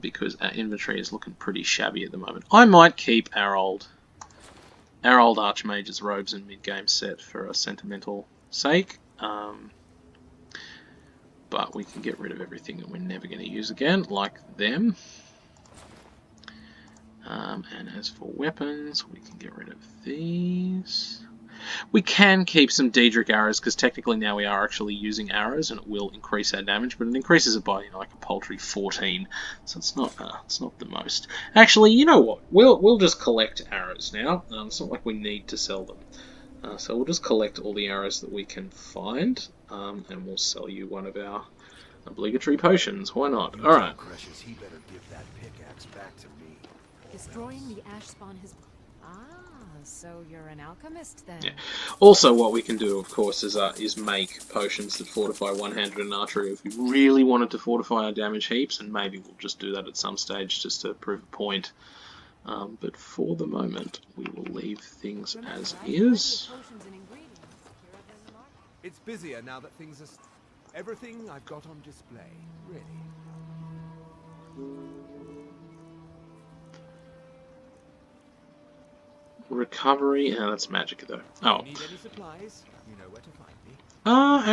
Because our inventory is looking pretty shabby at the moment. I might keep our old Archmage's robes and mid-game set for a sentimental sake. But we can get rid of everything that we're never going to use again, like them. And as for weapons, we can get rid of these. We can keep some Daedric arrows, because technically now we are actually using arrows, and it will increase our damage, but it increases it by, you know, like a paltry 14, so it's not the most. Actually, you know what? We'll just collect arrows now. It's not like we need to sell them. So we'll just collect all the arrows that we can find, and we'll sell you one of our obligatory potions. Why not? All right. He better give that pickaxe back to me. Destroying the ash spawn has... Ah, so you're an alchemist then. Yeah. Also, what we can do, of course, is make potions that fortify one-handed and archery if we really wanted to fortify our damage heaps, and maybe we'll just do that at some stage just to prove a point. But for the moment, we will leave things as is. It's busier now that things are... Everything I've got on display, really. Recovery, that's magic though. Oh. Need any supplies? You know where to find me.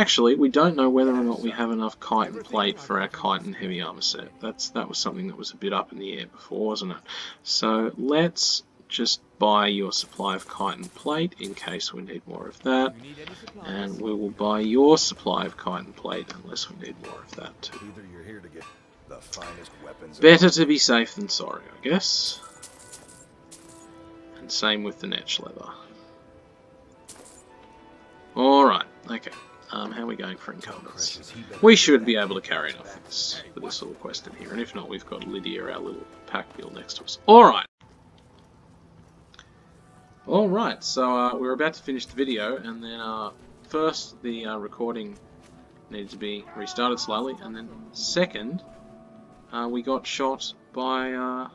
Actually, we don't know whether or not we have enough chitin plate for our chitin heavy armor set. That was something that was a bit up in the air before, wasn't it? So let's just buy your supply of chitin plate in case we need more of that, and we will buy your supply of chitin plate unless we need more of that too. Either you're here to get the finest weapons. Better to be safe than sorry, I guess. And same with the netch leather. Alright, okay. How are we going for incumbents? We should be able to carry enough for this little quest in here, and if not, we've got Lydia, our little pack mule, next to us. Alright! Alright, so we're about to finish the video, and then first the recording needed to be restarted slowly, and then second, we got shot by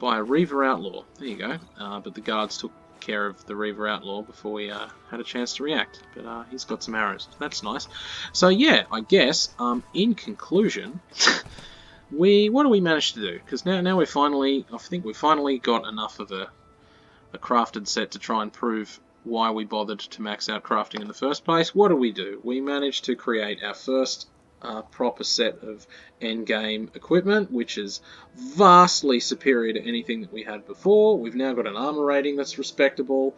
a Reaver Outlaw. There you go. But the guards took care of the Reaver Outlaw before we had a chance to react. But he's got some arrows. That's nice. So yeah, I guess in conclusion, what do we manage to do? Because now we're finally, I think we finally got enough of a crafted set to try and prove why we bothered to max out crafting in the first place. What do? We managed to create our first proper set of endgame equipment, which is vastly superior to anything that we had before. We've now got an armor rating that's respectable,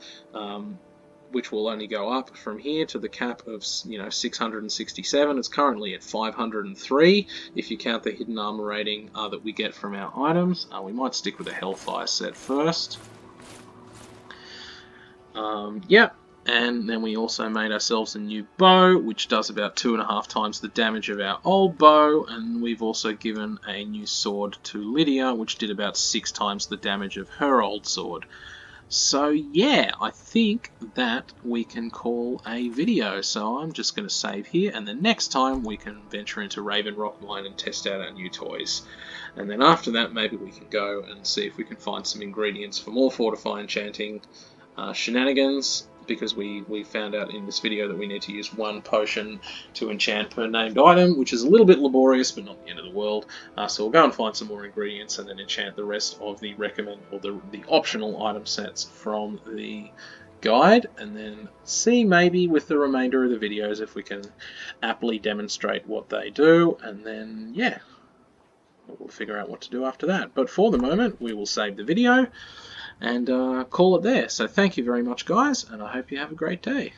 which will only go up from here to the cap of 667. It's currently at 503 if you count the hidden armor rating that we get from our items. We might stick with a Hellfire set first. Yep. And then we also made ourselves a new bow, which does about 2.5 times the damage of our old bow. And we've also given a new sword to Lydia, which did about 6 times the damage of her old sword. So yeah, I think that we can call a video. So I'm just going to save here, and then next time we can venture into Raven Rock Mine and test out our new toys. And then after that, maybe we can go and see if we can find some ingredients for more Fortify Enchanting shenanigans, because we found out in this video that we need to use 1 potion to enchant per named item, which is a little bit laborious, but not the end of the world. So we'll go and find some more ingredients and then enchant the rest of the the optional item sets from the guide, and then see maybe with the remainder of the videos if we can aptly demonstrate what they do, and then yeah, we'll figure out what to do after that. But for the moment, we will save the video and call it there. So thank you very much, guys, and I hope you have a great day.